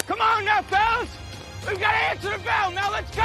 Come on now, fellas! We've got to answer the bell. Now let's go!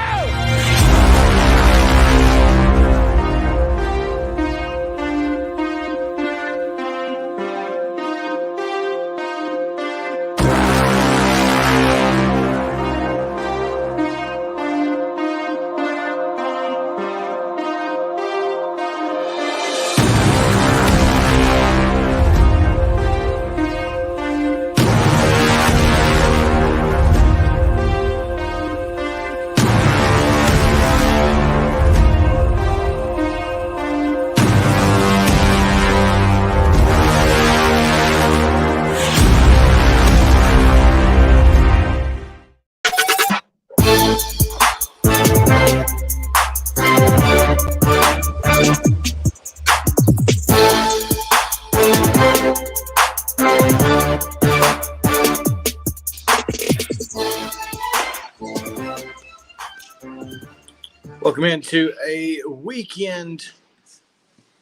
Welcome into a weekend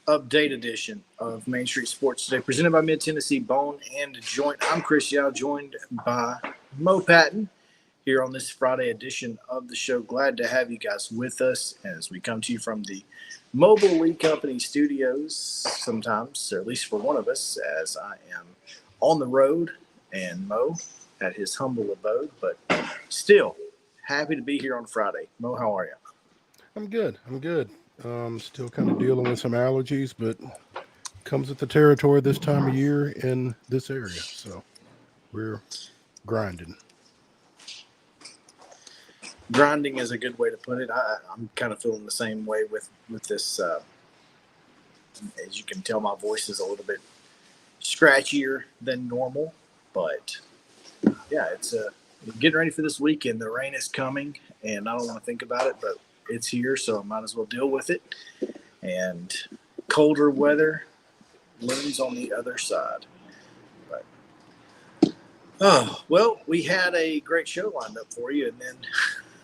update edition of Main Street Sports Today, presented by Mid-Tennessee Bone and Joint. I'm Chris Yow, joined by Mo Patton here on this Friday edition of the show. Glad to have you guys with us as we come to you from the Mobile League Company studios sometimes, or at least for one of us, as I am on the road and Mo at his humble abode, but still happy to be here on Friday. Mo, how are you? I'm good. Still kind of dealing with some allergies, but comes with the territory this time of year in this area. So we're grinding. Grinding is a good way to put it. I'm kind of feeling the same way with this. As you can tell, my voice is a little bit scratchier than normal, but yeah, it's getting ready for this weekend. The rain is coming, and I don't want to think about it, but it's here, so I might as well deal with it. And colder weather looms on the other side. But we had a great show lined up for you, and then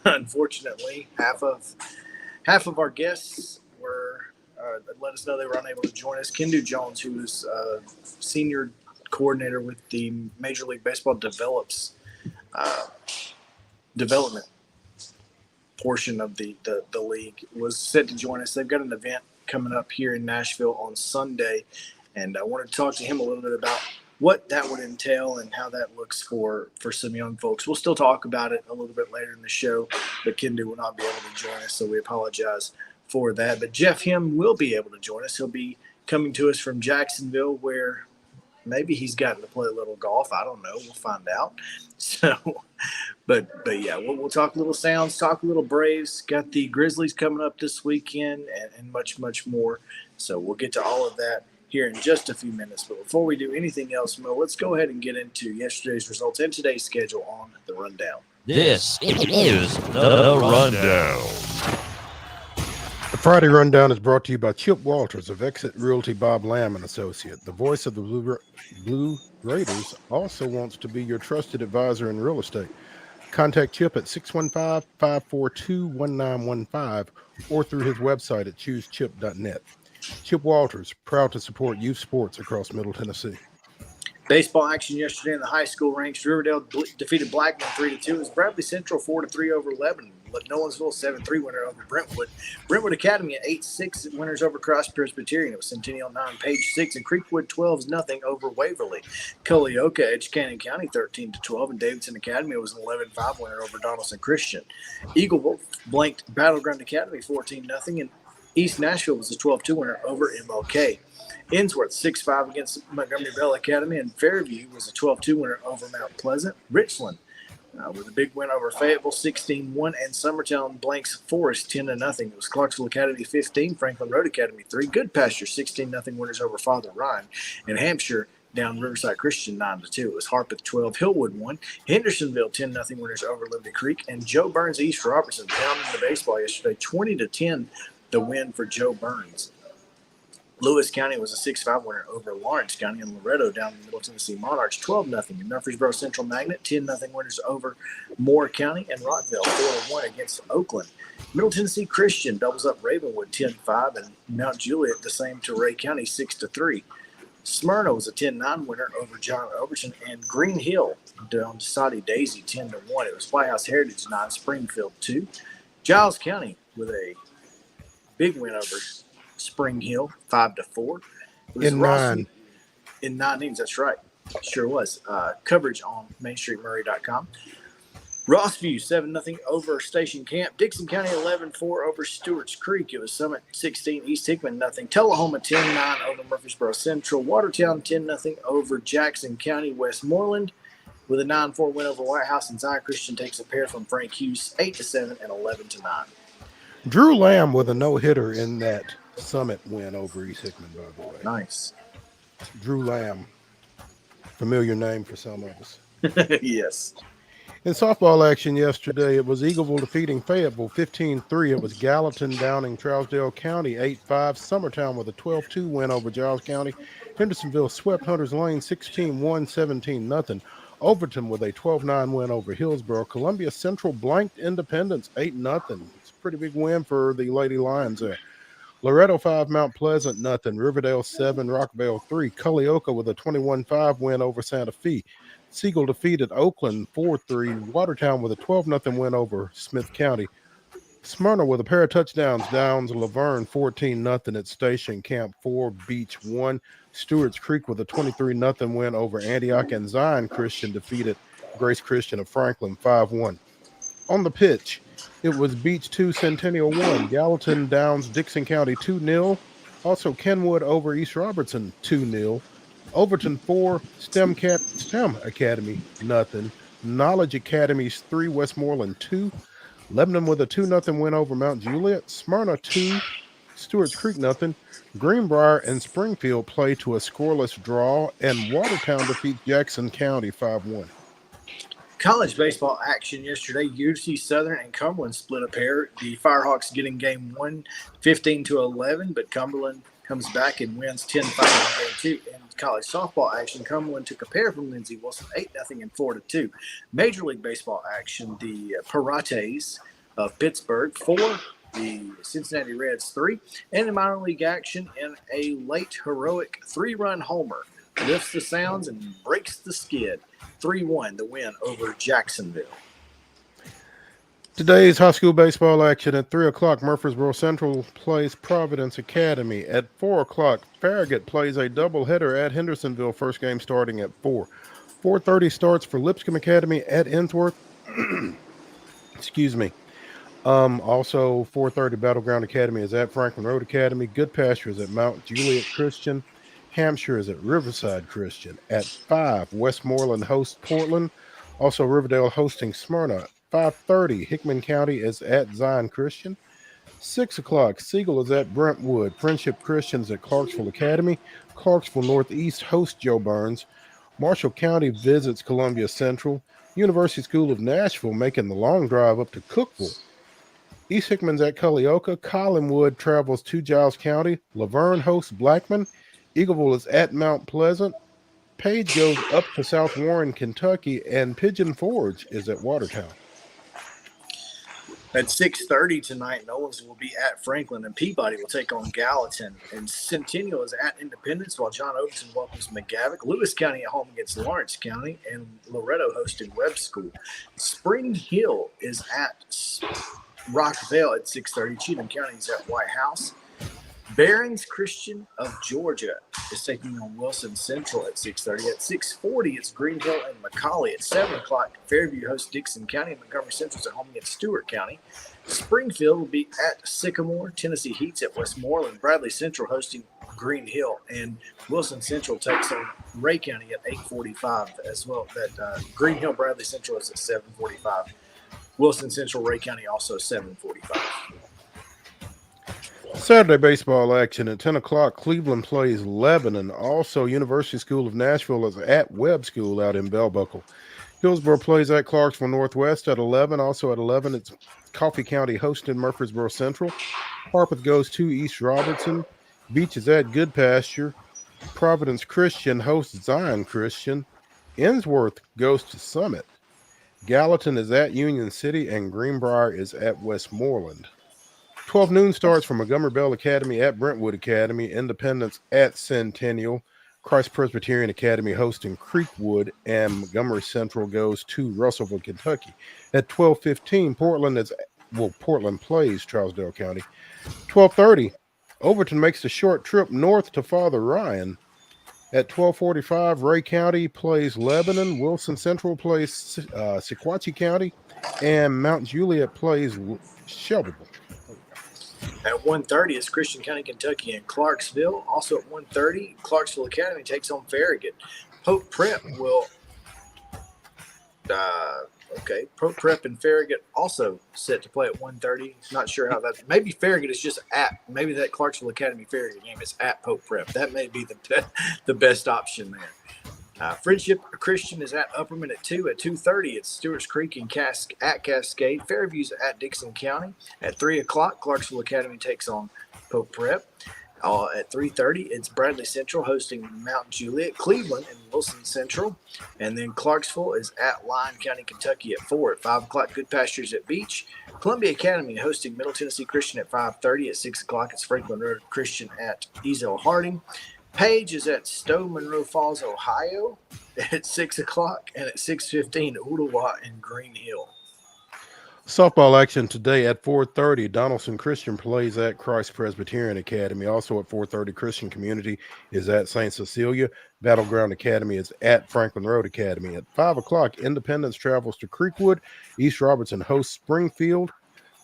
unfortunately, half of our guests were let us know they were unable to join us. KINDU Jones, who is senior coordinator with the Major League Baseball development portion of the league, was set to join us. They've got an event coming up here in Nashville on Sunday, and I wanted to talk to him a little bit about what that would entail and how that looks for some young folks. We'll still talk about it a little bit later in the show, but KINDU will not be able to join us, so we apologize for that. But Jeff Him will be able to join us. He'll be coming to us from Jacksonville, where maybe he's gotten to play a little golf. I don't know. We'll find out. So, but yeah, we'll talk a little Sounds, talk a little Braves. Got the Grizzlies coming up this weekend and much, much more. So we'll get to all of that here in just a few minutes. But before we do anything else, Mo, let's go ahead and get into yesterday's results and today's schedule on the rundown. This is the rundown. The Friday Rundown is brought to you by Chip Walters of Exit Realty Bob Lamb and Associate. The voice of the Blue Raiders also wants to be your trusted advisor in real estate. Contact Chip at 615-542-1915 or through his website at choosechip.net. Chip Walters, proud to support youth sports across Middle Tennessee. Baseball action yesterday in the high school ranks. Riverdale defeated Blackman 3-2. It was Bradley Central 4-3 over Lebanon. Nolensville 7-3 winner over Brentwood. Brentwood Academy at 8-6 winners over Cross Presbyterian. It was Centennial 9, Page 6, and Creekwood 12-0 over Waverly. Culleoka edged Cannon County 13-12, and Davidson Academy was an 11-5 winner over Donaldson Christian. Eagle Wolf blanked Battleground Academy 14-0, and East Nashville was a 12-2 winner over MLK. Innsworth 6-5 against Montgomery Bell Academy, and Fairview was a 12-2 winner over Mount Pleasant. Richland with a big win over Fayetteville 16-1, and Summertown blanks Forest 10-0. It was Clarksville Academy 15, Franklin Road Academy 3, Good Pasture 16-0 winners over Father Ryan, and Hampshire down Riverside Christian 9-2. It was Harpeth 12, Hillwood 1, Hendersonville 10-0 winners over Liberty Creek, and Joe Burns East Robertson down in the baseball yesterday 20-10 the win for Joe Burns. Lewis County was a 6-5 winner over Lawrence County, and Loretto down in Middle Tennessee Monarchs 12-0. And Murfreesboro Central Magnet 10-0 winners over Moore County, and Rockville 4-1 against Oakland. Middle Tennessee Christian doubles up Ravenwood 10-5, and Mount Juliet the same to Ray County 6-3. Smyrna was a 10-9 winner over John Overton, and Green Hill down Soddy Daisy 10-1. It was White House Heritage 9, Springfield 2. Giles County with a big win over Spring Hill 5-4. In 9 innings, that's right. Sure was. Coverage on MainStreetMurray.com. Rossview 7-0 over Station Camp. Dixon County 11-4 over Stewart's Creek. It was Summit 16, East Hickman 0. Tullahoma 10-9 over Murfreesboro Central. Watertown 10-0 over Jackson County. Westmoreland with a 9-4 win over White House, and Zion Christian takes a pair from Frank Hughes 8-7 and 11-9. Drew Lamb with a no-hitter in that Summit win over East Hickman, by the way. Nice. Drew Lamb. Familiar name for some of us. Yes. In softball action yesterday, it was Eagleville defeating Fayetteville 15-3. It was Gallatin downing Trousdale County 8-5. Summertown with a 12-2 win over Giles County. Hendersonville swept Hunters Lane 16-1, 17-0. Overton with a 12-9 win over Hillsborough. Columbia Central blanked Independence 8-0. It's a pretty big win for the Lady Lions there. Loretto 5, Mount Pleasant 0. Riverdale 7, Rockvale 3. Culleoka with a 21-5 win over Santa Fe. Siegel defeated Oakland 4-3. Watertown with a 12-0 win over Smith County. Smyrna with a pair of touchdowns downs Laverne 14-0 at Station Camp 4, Beach 1. Stewart's Creek with a 23-0 win over Antioch, and Zion Christian defeated Grace Christian of Franklin 5-1. On the pitch, it was Beach 2, Centennial 1. Gallatin downs Dixon County 2-0. Also Kenwood over East Robertson 2-0. Overton 4, STEM Academy 0. Knowledge Academies 3, Westmoreland 2. Lebanon with a 2-0 win over Mount Juliet. Smyrna 2, Stewart's Creek 0. Greenbrier and Springfield play to a scoreless draw, and Watertown defeats Jackson County 5-1. College baseball action yesterday. UC Southern and Cumberland split a pair. The Firehawks getting game 1, 15-11, but Cumberland comes back and wins 10-5 in game 2. In college softball action, Cumberland took a pair from Lindsey Wilson, 8-0 and 4-2. Major League Baseball action, the Pirates of Pittsburgh 4, the Cincinnati Reds 3, and in minor league action, in a late heroic 3-run homer, lifts the sounds and breaks the skid. 3-1, the win over Jacksonville. Today's high school baseball action at 3 o'clock, Murfreesboro Central plays Providence Academy. At 4 o'clock, Farragut plays a doubleheader at Hendersonville, first game starting at 4. 4:30 starts for Lipscomb Academy at Innsworth. Excuse me. Also, 4:30 Battleground Academy is at Franklin Road Academy. Good Pasture is at Mount Juliet Christian. Hampshire is at Riverside Christian. At 5, Westmoreland hosts Portland. Also, Riverdale hosting Smyrna. 5:30, Hickman County is at Zion Christian. 6 o'clock, Siegel is at Brentwood. Friendship Christians at Clarksville Academy. Clarksville Northeast hosts Joe Burns. Marshall County visits Columbia Central. University School of Nashville making the long drive up to Cookville. East Hickman's at Culleoka. Collinwood travels to Giles County. Laverne hosts Blackman. Eagleville is at Mount Pleasant. Page goes up to South Warren, Kentucky, and Pigeon Forge is at Watertown. At 6:30 tonight, Nolans will be at Franklin, and Peabody will take on Gallatin. And Centennial is at Independence, while John Overton welcomes McGavock. Lewis County at home against Lawrence County, and Loretto hosting Webb School. Spring Hill is at Rockville at 6:30. Cheatham County is at White House. Barron's Christian of Georgia is taking on Wilson Central at 6:30. At 6:40, it's Green Hill and McCallie. At 7 o'clock, Fairview hosts Dixon County. Montgomery Central is at home against Stewart County. Springfield will be at Sycamore. Tennessee Heat's at Westmoreland. Bradley Central hosting Green Hill. And Wilson Central takes on Ray County at 8:45 as well. That Green Hill Bradley Central is at 7:45. Wilson Central Ray County also 7:45. Saturday baseball action at 10 o'clock. Cleveland plays Lebanon. Also, University School of Nashville is at Webb School out in Bell Buckle. Hillsborough plays at Clarksville Northwest at 11. Also at 11, it's Coffee County hosting Murfreesboro Central. Harpeth goes to East Robertson. Beach is at Good Pasture. Providence Christian hosts Zion Christian. Ensworth goes to Summit. Gallatin is at Union City, and Greenbrier is at Westmoreland. 12 noon starts for Montgomery Bell Academy at Brentwood Academy. Independence at Centennial. Christ Presbyterian Academy hosting Creekwood, and Montgomery Central goes to Russellville, Kentucky. At 12:15, Portland plays Trousdale County. 12:30, Overton makes the short trip north to Father Ryan. At 12:45, Ray County plays Lebanon. Wilson Central plays Sequatchie County, and Mount Juliet plays Shelbyville. At 1:30, it's Christian County, Kentucky, and Clarksville. Also at 1:30, Clarksville Academy takes on Farragut. Pope Prep will Pope Prep and Farragut also set to play at 1:30. Not sure how that. Maybe Farragut is just at. Maybe that Clarksville Academy Farragut game is at Pope Prep. That may be the best option there. Friendship Christian is at Upperman at 2. At 2:30, it's Stewart's Creek and at Cascade. Fairview's at Dixon County. At 3 o'clock, Clarksville Academy takes on Pope Prep. At 3:30, it's Bradley Central hosting Mount Juliet. Cleveland and Wilson Central. And then Clarksville is at Lyon County, Kentucky at 4. At 5 o'clock, Good Pastures at Beach. Columbia Academy hosting Middle Tennessee Christian at 5:30. At 6 o'clock, it's Franklin Road Christian at Ezel Harding. Page is at Stowe Monroe Falls, Ohio at 6 o'clock. And at 6:15, Ooltewah and Green Hill. Softball action today at 4:30. Donaldson Christian plays at Christ Presbyterian Academy. Also at 4:30, Christian Community is at St. Cecilia. Battleground Academy is at Franklin Road Academy. At 5 o'clock, Independence travels to Creekwood. East Robertson hosts Springfield.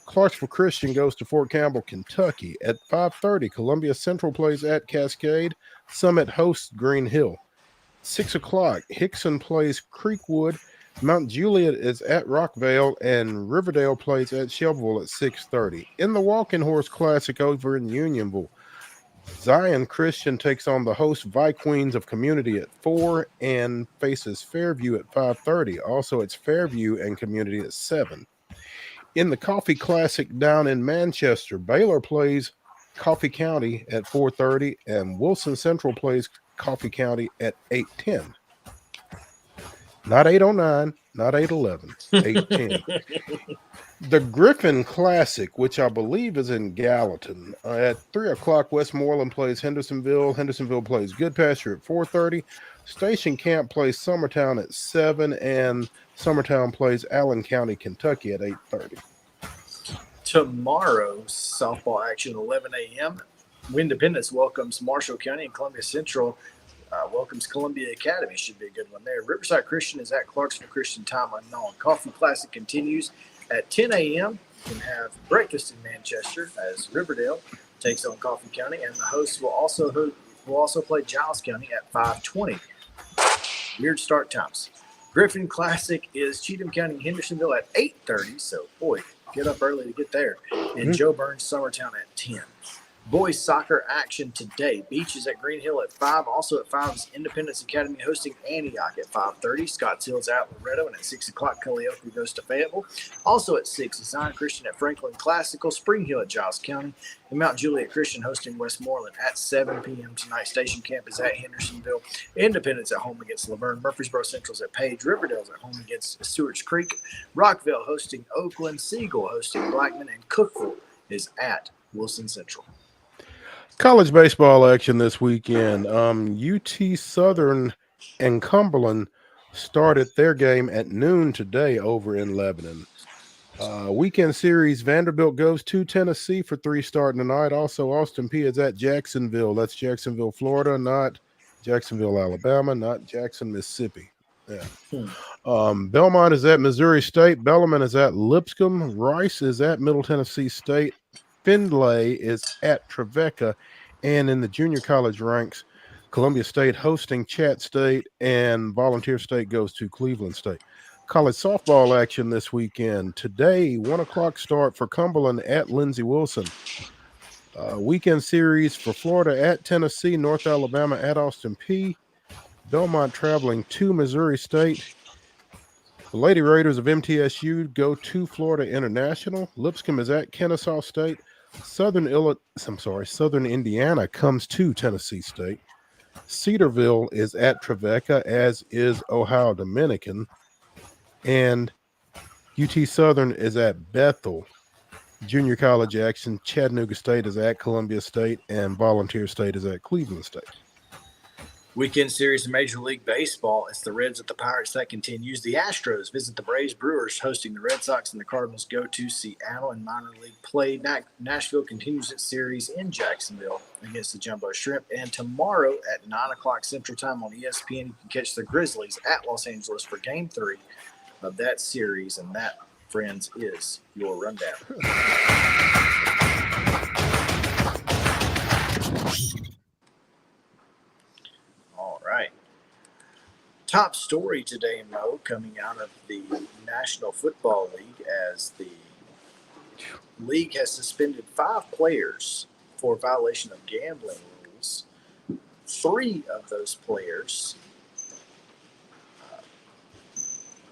Clarksville Christian goes to Fort Campbell, Kentucky. At 5:30, Columbia Central plays at Cascade. Summit hosts Green Hill. 6 o'clock, Hickson plays Creekwood. Mount Juliet is at Rockvale, and Riverdale plays at Shelbyville at 6:30. In the Walking Horse Classic over in Unionville, Zion Christian takes on the host Vi-Queens of Community at 4 and faces Fairview at 5:30. Also, it's Fairview and Community at 7. In the Coffee Classic down in Manchester, Baylor plays Coffee County at 4:30, and Wilson Central plays Coffee County at 8:10. Not 8:09, not 8:11, 8:10. The Griffin Classic, which I believe is in Gallatin, at 3 o'clock, Westmoreland plays Hendersonville. Hendersonville plays Good Pasture at 4:30. Station Camp plays Summertown at 7, and Summertown plays Allen County, Kentucky at 8:30. Tomorrow, softball action, 11 a.m. Independence welcomes Marshall County, and Columbia Central welcomes Columbia Academy. Should be a good one there. Riverside Christian is at Clarksville Christian, time unknown. Coffee Classic continues at 10 a.m. You can have breakfast in Manchester as Riverdale takes on Coffee County, and the hosts will also play Giles County at 5:20. Weird start times. Griffin Classic is Cheatham County, Hendersonville at 8:30. So, boy, get up early to get there. And Joe Burns, Summertown at 10. Boys soccer action today. Beach is at Green Hill at 5. Also at 5 is Independence Academy hosting Antioch at 5:30. Scotts Hill's at Loretto, and at 6 o'clock, Culleoka goes to Fayetteville. Also at 6 is Zion Christian at Franklin Classical. Spring Hill at Giles County. And Mount Juliet Christian hosting Westmoreland at 7 p.m. tonight. Station Camp is at Hendersonville. Independence at home against Laverne. Murfreesboro Central's at Page. Riverdale's at home against Stewart's Creek. Rockville hosting Oakland. Siegel hosting Blackman. And Cookville is at Wilson Central. College baseball action this weekend. UT Southern and Cumberland started their game at noon today over in Lebanon. Weekend series, Vanderbilt goes to Tennessee for 3 starting tonight. Also, Austin Peay is at Jacksonville. That's Jacksonville, Florida, not Jacksonville, Alabama, not Jackson, Mississippi. Yeah. Belmont is at Missouri State. Bellarmine is at Lipscomb. Rice is at Middle Tennessee State. Findlay is at Trevecca. And in the junior college ranks, Columbia State hosting Chat State, and Volunteer State goes to Cleveland State. College softball action this weekend. Today, 1 o'clock start for Cumberland at Lindsey Wilson. Weekend series for Florida at Tennessee, North Alabama at Austin Peay. Belmont traveling to Missouri State. The Lady Raiders of MTSU go to Florida International. Lipscomb is at Kennesaw State. Southern Indiana comes to Tennessee State. Cedarville is at Trevecca, as is Ohio Dominican. And UT Southern is at Bethel. Junior college action, Chattanooga State is at Columbia State, and Volunteer State is at Cleveland State. Weekend series of Major League Baseball. It's the Reds at the Pirates. That continues. The Astros visit the Braves. Brewers hosting the Red Sox, and the Cardinals go to Seattle in minor league play. Nashville continues its series in Jacksonville against the Jumbo Shrimp. And tomorrow at 9 o'clock Central Time on ESPN, you can catch the Grizzlies at Los Angeles for Game 3 of that series. And that, friends, is your rundown. All right. Top story today, Mo, coming out of the National Football League, as the league has suspended 5 players for violation of gambling rules. 3 of those players,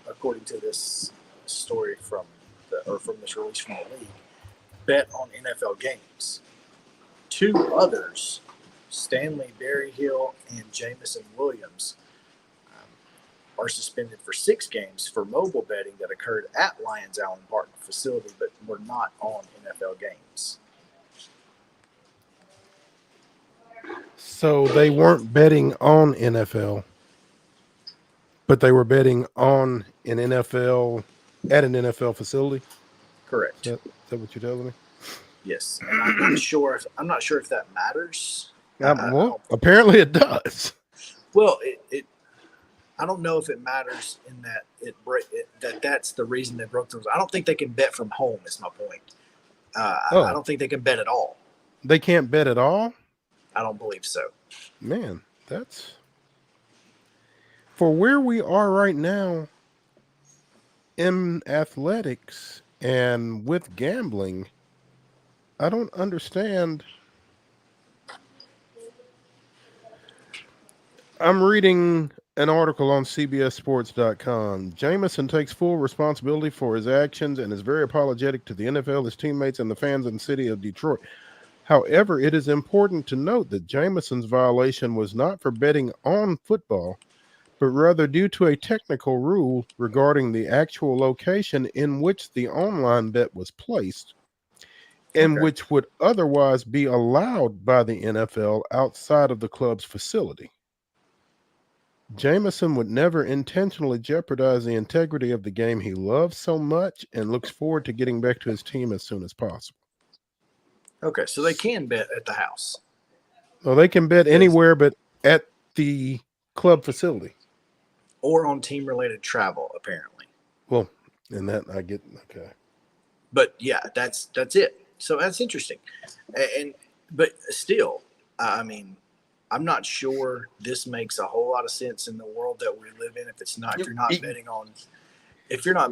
according to this story from this release from the league, bet on NFL games. 2 others, Stanley Berryhill and Jamison Williams, are suspended for 6 games for mobile betting that occurred at Lions Allen Park facility, but were not on NFL games. So they weren't betting on NFL, but they were betting on an NFL at an NFL facility. Correct. Is that what you're telling me? Yes, and I'm not sure if that matters. Well, apparently it does. Well, I don't know if it matters in that that's the reason they broke the rules. I don't think they can bet from home. Is my point. I don't think they can bet at all. They can't bet at all? I don't believe so. Man, that's for where we are right now in athletics and with gambling. I don't understand. I'm reading an article on CBSSports.com. Jamison takes full responsibility for his actions and is very apologetic to the NFL, his teammates, and the fans in the city of Detroit. However, it is important to note that Jamison's violation was not for betting on football, but rather due to a technical rule regarding the actual location in which the online bet was placed, and which would otherwise be allowed by the NFL outside of the club's facility. Jamison would never intentionally jeopardize the integrity of the game he loves so much and looks forward to getting back to his team as soon as possible. Okay, so they can bet at the house. Well, they can bet anywhere but at the club facility. Or on team-related travel, apparently. Well, and that I get, okay. But yeah, that's it. So that's interesting. But still, I mean, I'm not sure this makes a whole lot of sense in the world that we live in. If you're not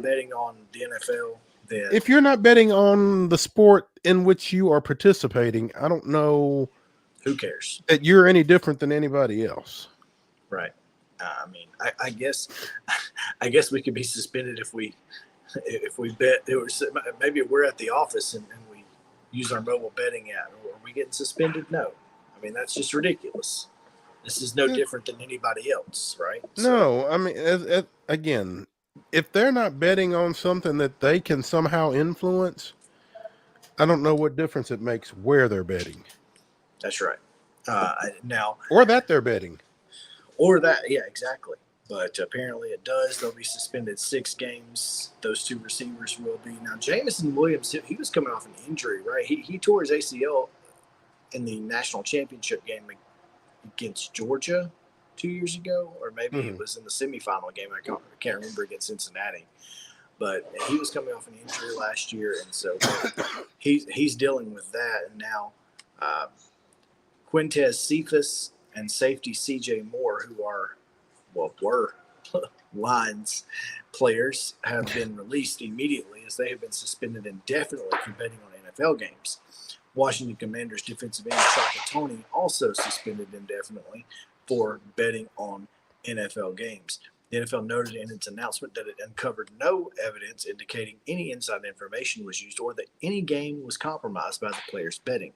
betting on the NFL, then if you're not betting on the sport in which you are participating, I don't know who cares? that you're any different than anybody else. Right. I mean, I guess we could be suspended if we bet. Maybe we're at the office and we use our mobile betting app. Are we getting suspended? No. I mean, that's just ridiculous. This is no different than anybody else, right? No, I mean, again, if they're not betting on something that they can somehow influence, I don't know what difference it makes where they're betting. That's right. Now, or that they're betting. Or that, yeah, exactly. But apparently it does. They'll be suspended 6 games. Those 2 receivers will be. Now, Jameson Williams, he was coming off an injury, right? He tore his ACL in the national championship game against Georgia 2 years ago, or maybe it was in the semifinal game. I can't remember, against Cincinnati. But he was coming off an injury last year, and so he's dealing with that. And now Quintez Cephas and safety C.J. Moore, who were Lions players, have been released immediately as they have been suspended indefinitely for betting on NFL games. Washington Commanders defensive end Shaka Toney also suspended indefinitely for betting on NFL games. The NFL noted in its announcement that it uncovered no evidence indicating any inside information was used or that any game was compromised by the players betting.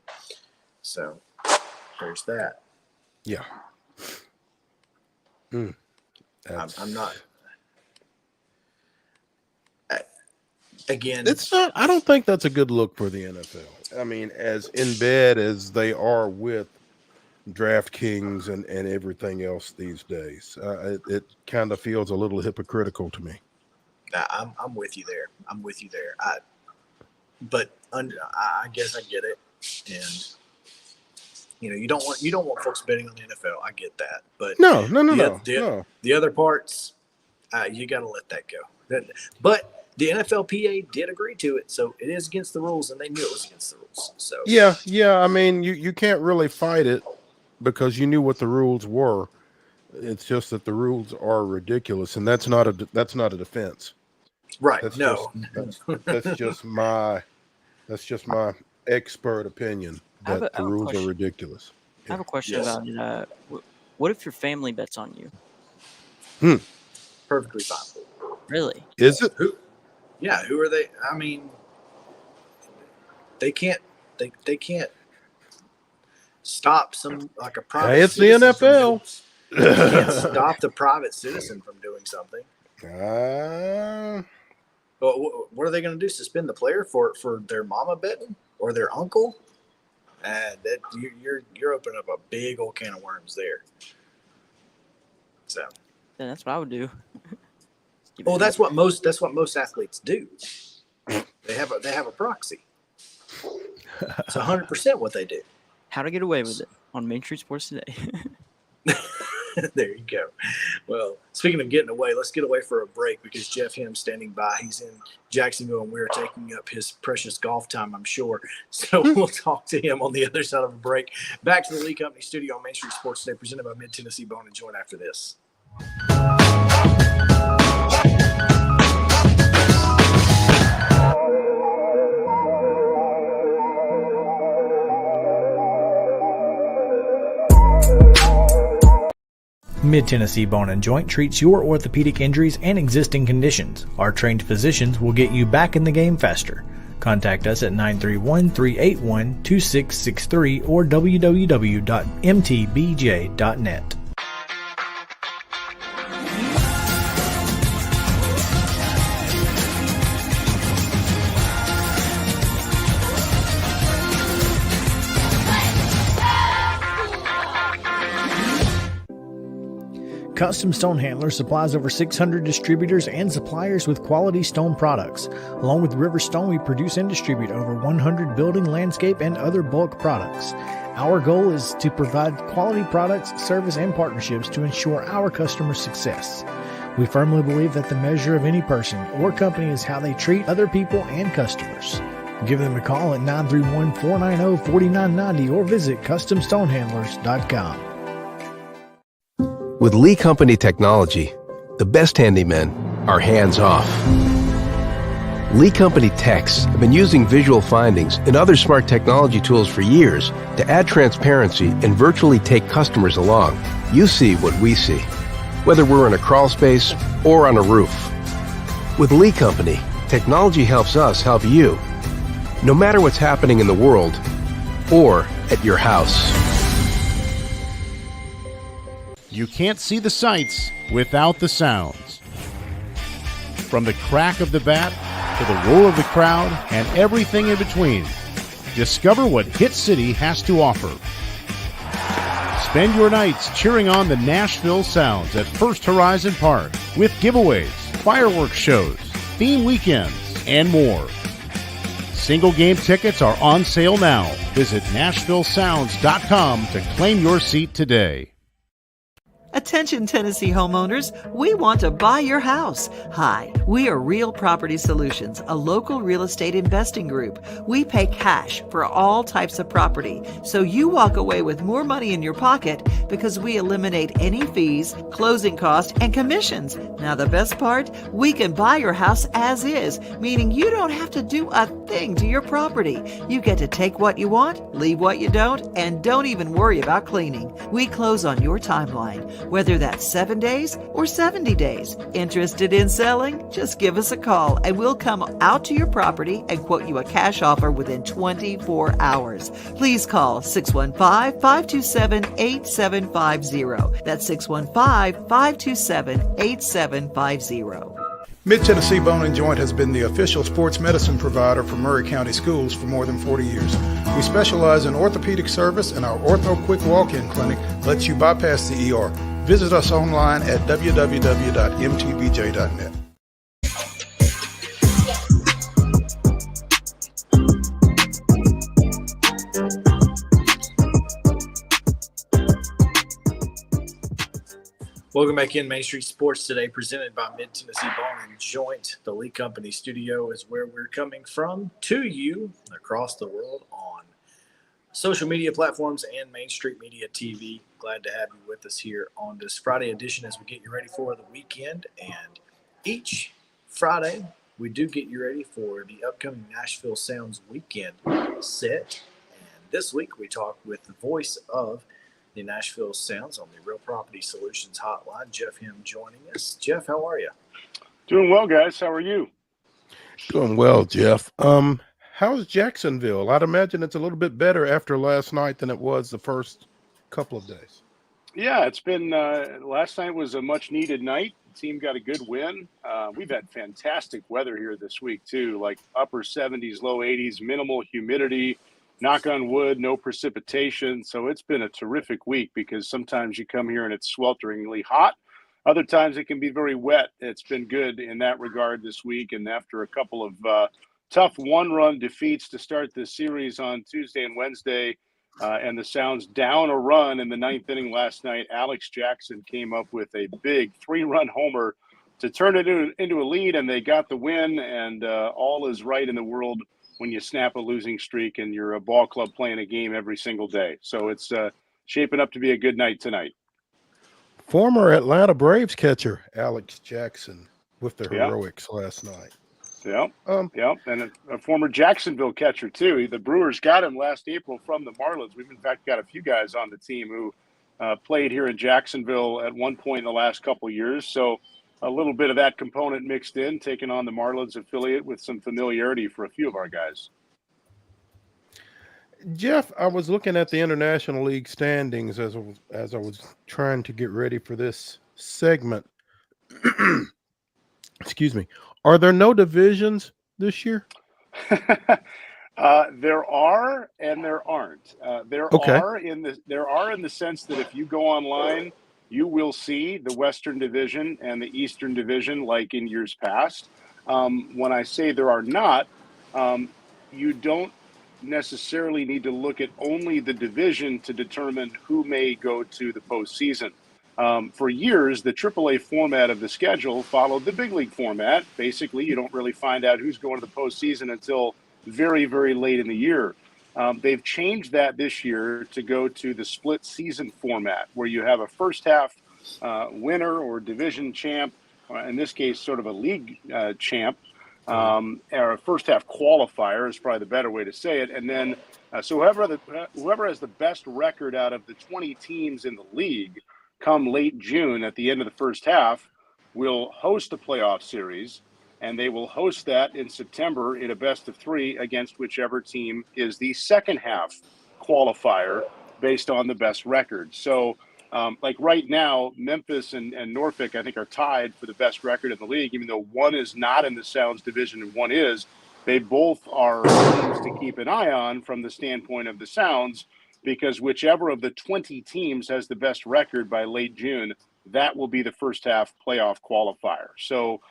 So there's that. Yeah. I'm not. Again, it's not. I don't think that's a good look for the NFL. I mean, as in bed as they are with DraftKings and everything else these days, it kind of feels a little hypocritical to me. I'm with you there. But I guess I get it, and you don't want folks betting on the NFL. I get that, but no. The other parts, you got to let that go. But the NFLPA did agree to it, so it is against the rules, and they knew it was against the rules. So yeah. I mean, you can't really fight it because you knew what the rules were. It's just that the rules are ridiculous, and that's not a defense. Right? That's just my expert opinion that the rules are ridiculous. I have a question about it. What if your family bets on you? Perfectly fine. Really? Is it? Who are they? I mean, they can't stop some like a private. Hey, it's the NFL. They can't stop the private citizen from doing something. But what are they going to do? Suspend the player for their mama betting or their uncle? You're opening up a big old can of worms there. So. Yeah, that's what I would do. Well, that's what most athletes do. They have a proxy. It's 100% what they do. How to get away with it on Main Street Sports Today. There you go. Well, speaking of getting away, let's get away for a break because Jeff Hem's standing by. He's in Jacksonville, and we're taking up his precious golf time, I'm sure. So we'll talk to him on the other side of a break. Back to the Lee Company studio on Main Street Sports Today, presented by Mid-Tennessee Bone and Joint after this. Mid-Tennessee Bone and Joint treats your orthopedic injuries and existing conditions. Our trained physicians will get you back in the game faster. Contact us at 931-381-2663 or www.mtbj.net. Custom Stone Handlers supplies over 600 distributors and suppliers with quality stone products. Along with River Stone, we produce and distribute over 100 building, landscape, and other bulk products. Our goal is to provide quality products, service, and partnerships to ensure our customers' success. We firmly believe that the measure of any person or company is how they treat other people and customers. Give them a call at 931-490-4990 or visit CustomStonehandlers.com. With Lee Company technology, the best handymen are hands-off. Lee Company techs have been using visual findings and other smart technology tools for years to add transparency and virtually take customers along. You see what we see, whether we're in a crawl space or on a roof. With Lee Company, technology helps us help you, no matter what's happening in the world or at your house. You can't see the sights without the sounds. From the crack of the bat to the roar of the crowd and everything in between, discover what Hit City has to offer. Spend your nights cheering on the Nashville Sounds at First Horizon Park with giveaways, fireworks shows, theme weekends, and more. Single game tickets are on sale now. Visit NashvilleSounds.com to claim your seat today. Attention Tennessee homeowners, we want to buy your house. Hi, we are Real Property Solutions, a local real estate investing group. We pay cash for all types of property, so you walk away with more money in your pocket because we eliminate any fees, closing costs, and commissions. Now the best part, we can buy your house as is, meaning you don't have to do a thing to your property. You get to take what you want, leave what you don't, and don't even worry about cleaning. We close on your timeline, whether that's 7 days or 70 days. Interested in selling? Just give us a call and we'll come out to your property and quote you a cash offer within 24 hours. Please call 615-527-8750. That's 615-527-8750. Mid-Tennessee Bone and Joint has been the official sports medicine provider for Murray County Schools for more than 40 years. We specialize in orthopedic service, and our Ortho Quick Walk-In Clinic lets you bypass the ER. Visit us online at www.mtbj.net. Welcome back in Main Street Sports today, presented by Mid-Tennessee Bone and Joint. The Lee Company studio is where we're coming from to you across the world on social media platforms and Main Street Media TV. Glad to have you with us here on this Friday edition as we get you ready for the weekend. And each Friday, we do get you ready for the upcoming Nashville Sounds weekend set. And this week, we talk with the voice of the Nashville Sounds on the Real Property Solutions Hotline, Jeff Him, joining us. Jeff, how are you? Doing well, guys. How are you? Doing well, Jeff. How's Jacksonville? I'd imagine it's a little bit better after last night than it was the first couple of days. Yeah, it's been last night was a much needed night. The team got a good win. We've had fantastic weather here this week too, like upper 70s, low 80s, minimal humidity, knock on wood, no precipitation. So it's been a terrific week because sometimes you come here and it's swelteringly hot. Other times it can be very wet. It's been good in that regard this week. And after a couple of tough one-run defeats to start this series on Tuesday and Wednesday, and the Sounds down a run in the ninth inning last night, Alex Jackson came up with a big 3-run homer to turn it into a lead, and they got the win. And all is right in the world when you snap a losing streak and you're a ball club playing a game every single day. So it's shaping up to be a good night tonight. Former Atlanta Braves catcher Alex Jackson with the heroics last night. Yeah, and a former Jacksonville catcher too. The Brewers got him last April from the Marlins. We've in fact got a few guys on the team who played here in Jacksonville at one point in the last couple of years. So a little bit of that component mixed in, taking on the Marlins affiliate with some familiarity for a few of our guys. Jeff, I was looking at the International League standings as I was trying to get ready for this segment. Excuse me. Are there no divisions this year? There are and there aren't. There are in the sense that if you go online, you will see the Western Division and the Eastern Division like in years past. When I say there are not, you don't necessarily need to look at only the division to determine who may go to the postseason. For years, the AAA format of the schedule followed the big league format. Basically, you don't really find out who's going to the postseason until very, very late in the year. They've changed that this year to go to the split season format, where you have a first half winner or division champ, in this case, sort of a league champ, or a first half qualifier is probably the better way to say it. And then, so whoever has the best record out of the 20 teams in the league come late June at the end of the first half will host the playoff series, and they will host that in September in a best of 3 against whichever team is the second half qualifier based on the best record. So, like right now, Memphis and Norfolk, I think, are tied for the best record in the league, even though one is not in the Sounds division and one is. They both are teams to keep an eye on from the standpoint of the Sounds, because whichever of the 20 teams has the best record by late June, that will be the first half playoff qualifier. So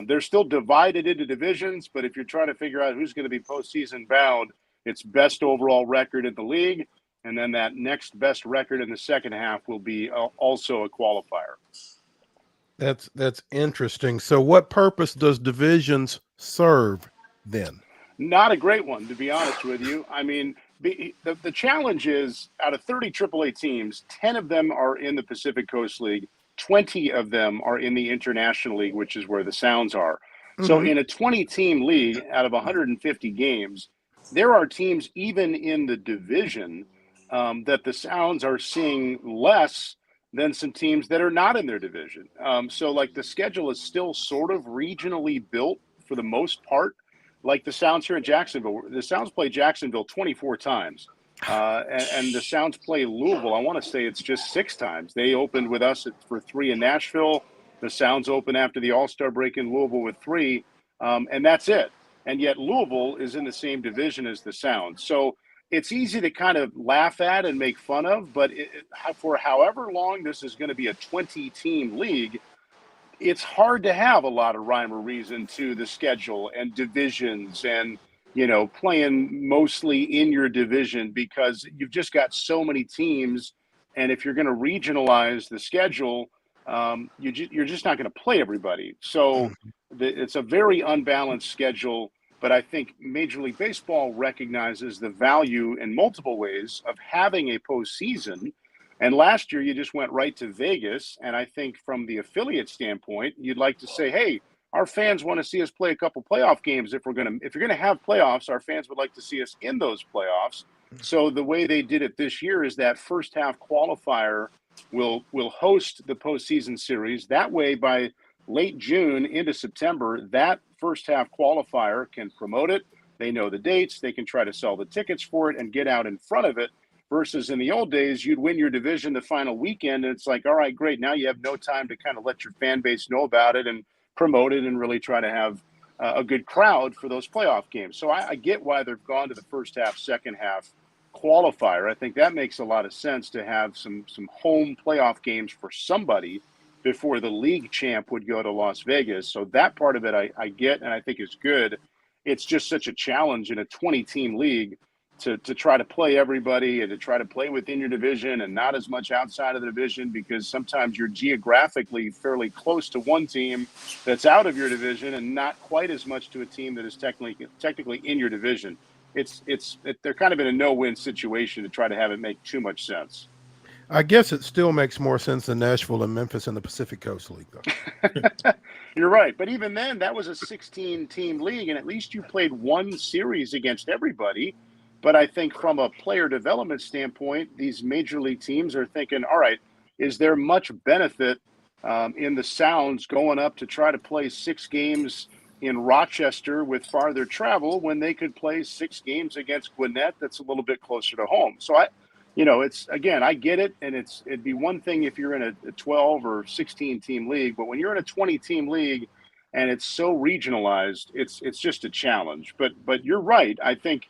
they're still divided into divisions, but if you're trying to figure out who's going to be postseason bound, it's best overall record in the league. And then that next best record in the second half will be also a qualifier. That's interesting. So what purpose does divisions serve then? Not a great one, to be honest with you. I mean, the challenge is out of 30 AAA teams, 10 of them are in the Pacific Coast League. 20 of them are in the International League, which is where the Sounds are. Mm-hmm. So in a 20-team league out of 150 games, there are teams even in the division that the Sounds are seeing less than some teams that are not in their division. So like the schedule is still sort of regionally built for the most part. Like the Sounds here in Jacksonville, the Sounds play Jacksonville 24 times. And the Sounds play Louisville, I want to say it's just 6 times. They opened with us for 3 in Nashville. The Sounds open after the All-Star break in Louisville with 3, and that's it. And yet Louisville is in the same division as the Sounds. So it's easy to kind of laugh at and make fun of, but for however long this is going to be a 20-team league, it's hard to have a lot of rhyme or reason to the schedule and divisions and, you know, playing mostly in your division, because you've just got so many teams. And if you're going to regionalize the schedule, you're just not going to play everybody. So it's a very unbalanced schedule. But I think Major League Baseball recognizes the value in multiple ways of having a postseason. And last year, you just went right to Vegas. And I think from the affiliate standpoint, you'd like to say, hey, our fans want to see us play a couple playoff games. If you're going to have playoffs, our fans would like to see us in those playoffs. So the way they did it this year is that first half qualifier will host the postseason series. That way, by late June into September, that first half qualifier can promote it. They know the dates. They can try to sell the tickets for it and get out in front of it. Versus in the old days, you'd win your division the final weekend, and it's like, all right, great. Now you have no time to kind of let your fan base know about it and promote it and really try to have a good crowd for those playoff games. So I get why they've gone to the first half, second half qualifier. I think that makes a lot of sense to have some home playoff games for somebody before the league champ would go to Las Vegas. So that part of it I get and I think is good. It's just such a challenge in a 20-team league to try to play everybody and to try to play within your division and not as much outside of the division, because sometimes you're geographically fairly close to one team that's out of your division and not quite as much to a team that is technically in your division. They're kind of in a no-win situation to try to have it make too much sense. I guess it still makes more sense than Nashville and Memphis in the Pacific Coast League, though. You're right. But even then, that was a 16-team league, and at least you played one series against everybody. But I think from a player development standpoint, these major league teams are thinking, all right, is there much benefit in the Sounds going up to try to play 6 games in Rochester with farther travel when they could play 6 games against Gwinnett that's a little bit closer to home? So it's, again, I get it. And it'd be one thing if you're in a 12 or 16 team league, but when you're in a 20 team league and it's so regionalized, it's just a challenge. But you're right. I think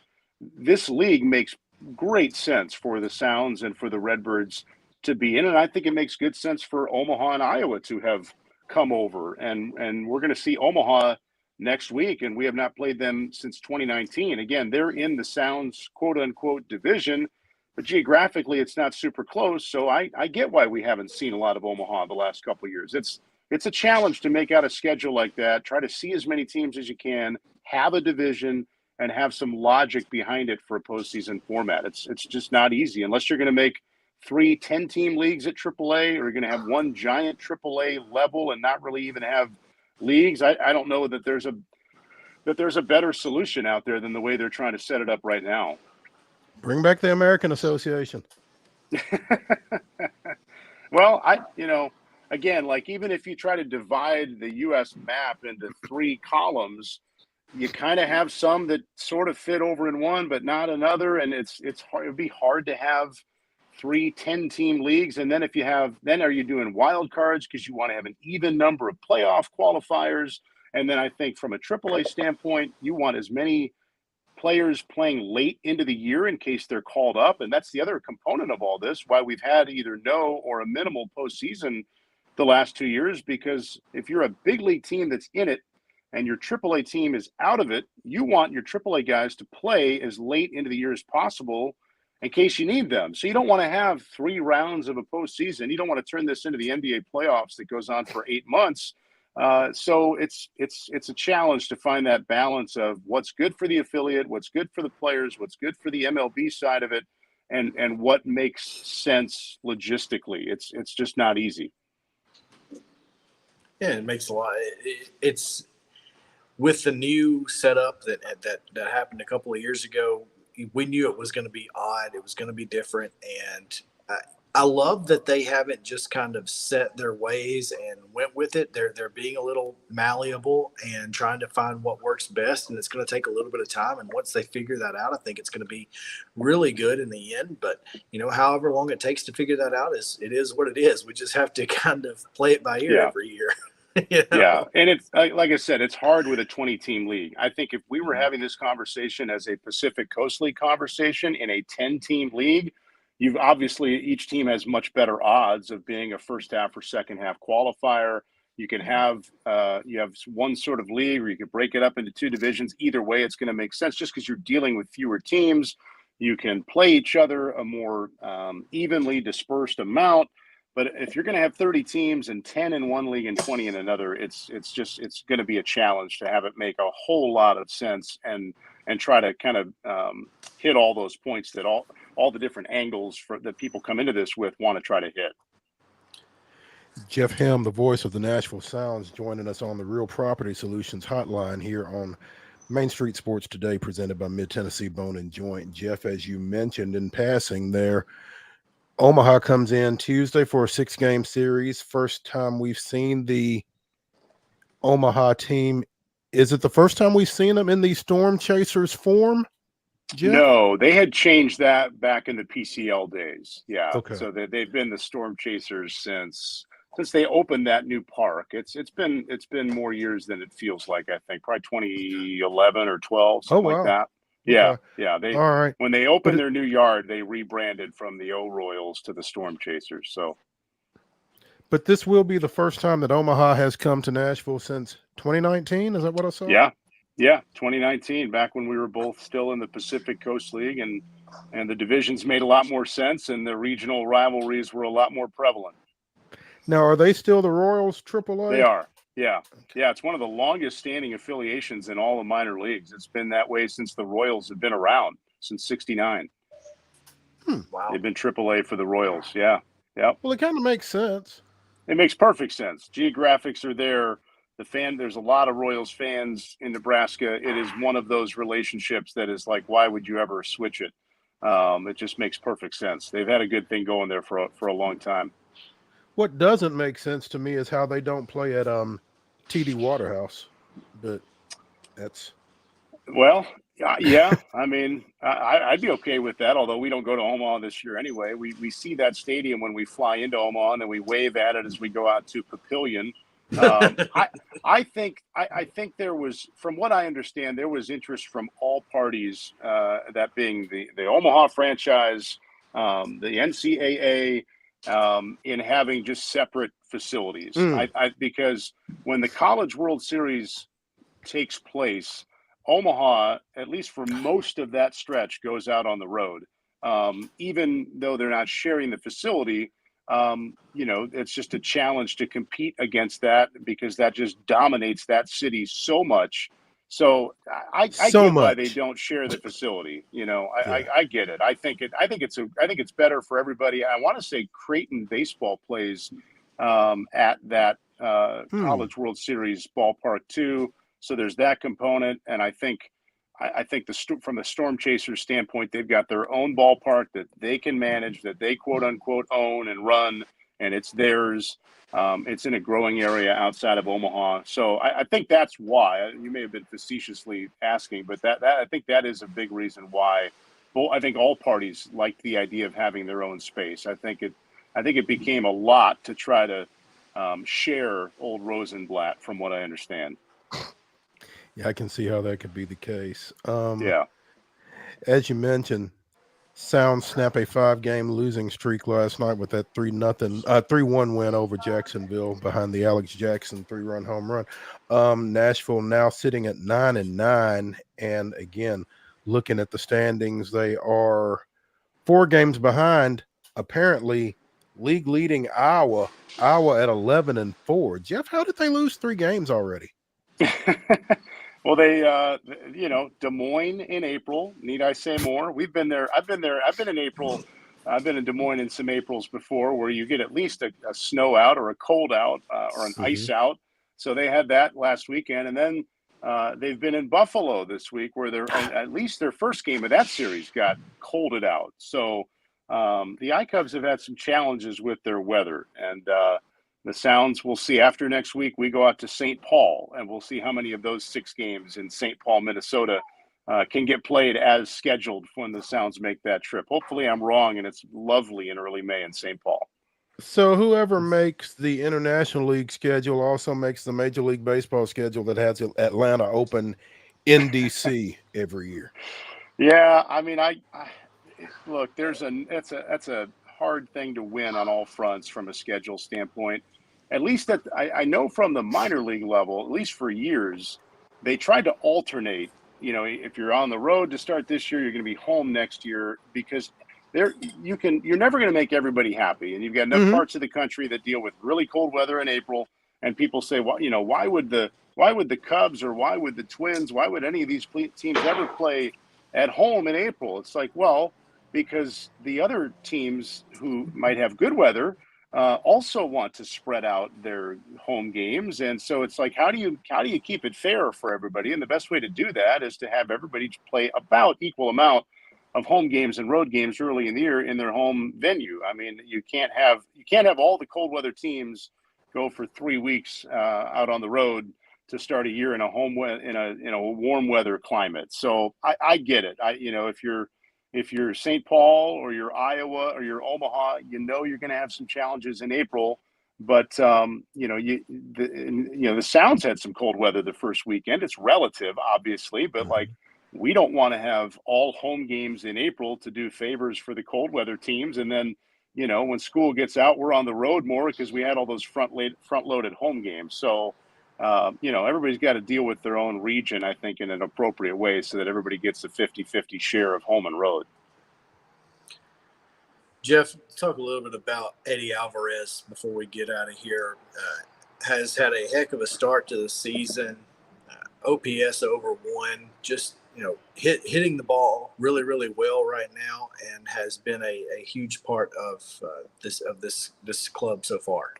this league makes great sense for the Sounds and for the Redbirds to be in. And I think it makes good sense for Omaha and Iowa to have come over. And we're going to see Omaha next week, and we have not played them since 2019. Again, they're in the Sounds quote unquote division, but geographically it's not super close. So I get why we haven't seen a lot of Omaha the last couple of years. It's a challenge to make out a schedule like that, try to see as many teams as you can, have a division, and have some logic behind it for a postseason format. It's just not easy unless you're going to make 3 10-team leagues at AAA, or you're going to have one giant AAA level and not really even have leagues. I don't know that there's that there's a better solution out there than the way they're trying to set it up right now. Bring back the American Association. Well, again, like even if you try to divide the U.S. map into 3 columns, you kind of have some that sort of fit over in one, but not another. And it's hard. It'd be hard to have 3 10-team leagues. And then if you have, then are you doing wild cards because you want to have an even number of playoff qualifiers? And then I think from a AAA standpoint, you want as many players playing late into the year in case they're called up. And that's the other component of all this, why we've had either no or a minimal postseason the last 2 years, because if you're a big league team that's in it and your AAA team is out of it, you want your AAA guys to play as late into the year as possible in case you need them. So you don't want to have 3 rounds of a postseason. You don't want to turn this into the NBA playoffs that goes on for 8 months. So it's a challenge to find that balance of what's good for the affiliate, what's good for the players, what's good for the MLB side of it, and what makes sense logistically. It's just not easy. Yeah, it makes a lot. It's with the new setup that happened a couple of years ago. We knew it was going to be odd. It was going to be different, and I love that they haven't just kind of set their ways and went with it. They're being a little malleable and trying to find what works best, and it's going to take a little bit of time. And once they figure that out, I think it's going to be really good in the end. But however long it takes to figure that out it is what it is. We just have to kind of play it by ear every year. Yeah, and it's like I said, it's hard with a 20-team league. I think if we were having this conversation as a Pacific Coast League conversation in a 10-team league, you've obviously each team has much better odds of being a first half or second half qualifier. You can have you have one sort of league, or you could break it up into 2 divisions. Either way, it's going to make sense just because you're dealing with fewer teams. You can play each other a more evenly dispersed amount. But if you're going to have 30 teams and 10 in one league and 20 in another, it's going to be a challenge to have it make a whole lot of sense and try to kind of hit all those points that all the different angles that people come into this with want to try to hit. Jeff Hem, the voice of the Nashville Sounds, joining us on the Real Property Solutions hotline here on Main Street Sports Today, presented by Mid-Tennessee Bone and Joint. Jeff, as you mentioned in passing there, Omaha comes in Tuesday for a 6-game series. First time we've seen the Omaha team. Is it the first time we've seen them in the Storm Chasers form, Jeff? No, they had changed that back in the PCL days. Yeah. Okay. So they've been the Storm Chasers since they opened that new park. It's been more years than it feels like, I think. Probably 2011 or 12, something like that. Yeah, Okay. yeah. All right. When they opened their new yard, they rebranded from the O-Royals to the Storm Chasers. So, but this will be the first time that Omaha has come to Nashville since 2019. Is that what I saw? Yeah, 2019, back when we were both still in the Pacific Coast League, and the divisions made a lot more sense, and the regional rivalries were a lot more prevalent. Now, are they still the Royals AAA? They are. Yeah. Yeah. It's one of the longest standing affiliations in all the minor leagues. It's been that way since the Royals have been around, since '69. Wow. They've been AAA for the Royals. Yeah. Yeah. Well, it kind of makes sense. It makes perfect sense. Geographics are there. There's a lot of Royals fans in Nebraska. It is one of those relationships that is like, why would you ever switch it? It just makes perfect sense. They've had a good thing going there for a long time. What doesn't make sense to me is how they don't play at TD Waterhouse, but that's yeah. I mean, I'd be okay with that. Although we don't go to Omaha this year anyway. We see that stadium when we fly into Omaha, and then we wave at it as we go out to Papillion. I think there was, from what I understand, there was interest from all parties, that being the Omaha franchise, the NCAA. In having just separate facilities. Because when the College World Series takes place, Omaha, at least for most of that stretch, goes out on the road. Even though they're not sharing the facility, it's just a challenge to compete against that, because that just dominates that city so much. So I get why they don't share the facility. I get it. I think it's better for everybody. I want to say Creighton baseball plays at that College World Series ballpark too. So there's that component, and I think from the Storm Chasers standpoint, they've got their own ballpark that they can manage, that they quote unquote own and run, and it's theirs. It's in a growing area outside of Omaha, so I think that's why. You may have been facetiously asking, but that I think that is a big reason why. Well, I think all parties like the idea of having their own space. I think it became a lot to try to share Old Rosenblatt, from what I understand. Yeah, I can see how that could be the case. Yeah. As you mentioned, Sounds snap a 5-game losing streak last night with that 3-1 win over Jacksonville behind the Alex Jackson 3-run home run. Nashville now sitting at 9-9, and again, looking at the standings, they are 4 games behind. Apparently, league leading Iowa at 11-4. Jeff, how did they lose 3 games already? Well, they, Des Moines in April. Need I say more? We've been there. I've been there. I've been in April. I've been in Des Moines in some Aprils before, where you get at least a snow out or a cold out or an ice out. So they had that last weekend, and then they've been in Buffalo this week, where at least their first game of that series got colded out. So the iCubs have had some challenges with their weather, and the Sounds, we'll see after next week. We go out to St. Paul, and we'll see how many of those 6 games in St. Paul, Minnesota, can get played as scheduled when the Sounds make that trip. Hopefully I'm wrong, and it's lovely in early May in St. Paul. So whoever makes the International League schedule also makes the Major League Baseball schedule that has Atlanta Open in D.C. every year. Yeah, I mean, look, that's a hard thing to win on all fronts from a schedule standpoint. At least that I know from the minor league level, at least for years, they tried to alternate. If you're on the road to start this year, you're going to be home next year, because you're never going to make everybody happy, and you've got enough parts of the country that deal with really cold weather in April, and people say, well, why would the Cubs, or why would the Twins, why would any of these teams ever play at home in April? It's like, well, because the other teams who might have good weather also want to spread out their home games, and so it's like, how do you keep it fair for everybody? And the best way to do that is to have everybody play about equal amount of home games and road games early in the year in their home venue. I mean, you can't have all the cold weather teams go for 3 weeks out on the road to start a year in a warm weather climate. So I get it. If you're St. Paul, or you're Iowa, or you're Omaha, you're going to have some challenges in April. But the Sounds had some cold weather the first weekend. It's relative, obviously, but we don't want to have all home games in April to do favors for the cold weather teams. And then, when school gets out, we're on the road more because we had all those front-loaded home games. So, everybody's got to deal with their own region, I think, in an appropriate way, so that everybody gets a 50-50 share of home and road. Jeff, talk a little bit about Eddie Alvarez before we get out of here. Has had a heck of a start to the season. OPS over 1, just hitting the ball really, really well right now, and has been a huge part of this club so far.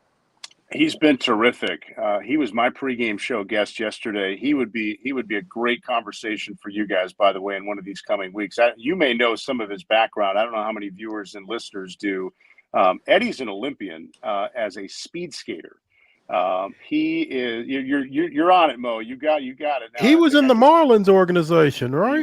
He's been terrific. He was my pregame show guest yesterday. He would be a great conversation for you guys, by the way, in one of these coming weeks. You may know some of his background. I don't know how many viewers and listeners do. Eddie's an Olympian as a speed skater. He is. You're on it, Mo. You got it. Now, he was in the Marlins organization, right?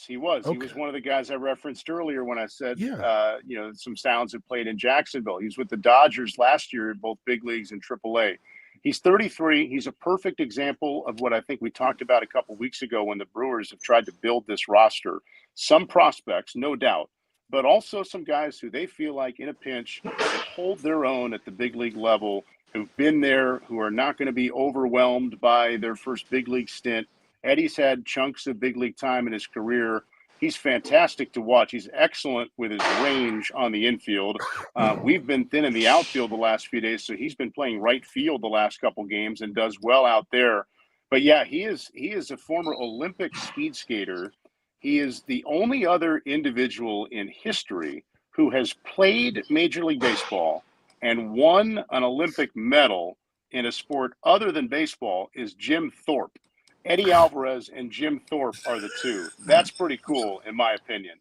He was. Okay. He was one of the guys I referenced earlier when I said, Yeah. Some Sounds had played in Jacksonville. He was with the Dodgers last year in both big leagues and AAA. He's 33. He's a perfect example of what I think we talked about a couple weeks ago when the Brewers have tried to build this roster. Some prospects, no doubt, but also some guys who they feel like in a pinch can hold their own at the big league level, who've been there, who are not going to be overwhelmed by their first big league stint. Eddie's had chunks of big league time in his career. He's fantastic to watch. He's excellent with his range on the infield. We've been thin in the outfield the last few days, so he's been playing right field the last couple games and does well out there. But yeah, he is a former Olympic speed skater. He is the only other individual in history who has played Major League Baseball and won an Olympic medal in a sport other than baseball, is Jim Thorpe. Eddie Alvarez and Jim Thorpe are the two. That's pretty cool, in my opinion.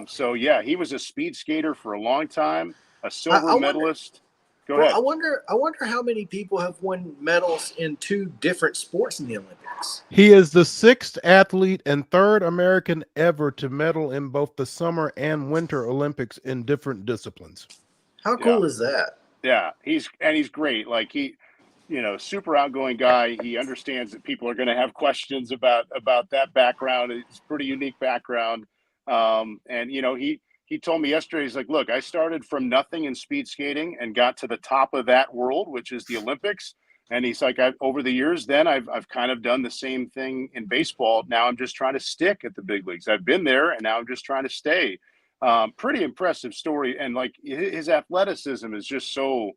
So, yeah, he was a speed skater for a long time, a silver medalist. Go ahead. I wonder how many people have won medals in 2 different sports in the Olympics. He is the 6th athlete and 3rd American ever to medal in both the Summer and Winter Olympics in different disciplines. How cool is that? Yeah, he's great. Like super outgoing guy. He understands that people are going to have questions about that background. It's a pretty unique background. And he told me yesterday, he's like, look, I started from nothing in speed skating and got to the top of that world, which is the Olympics. And he's like, over the years, then I've kind of done the same thing in baseball. Now I'm just trying to stick at the big leagues. I've been there and now I'm just trying to stay. Pretty impressive story. And like his athleticism is just so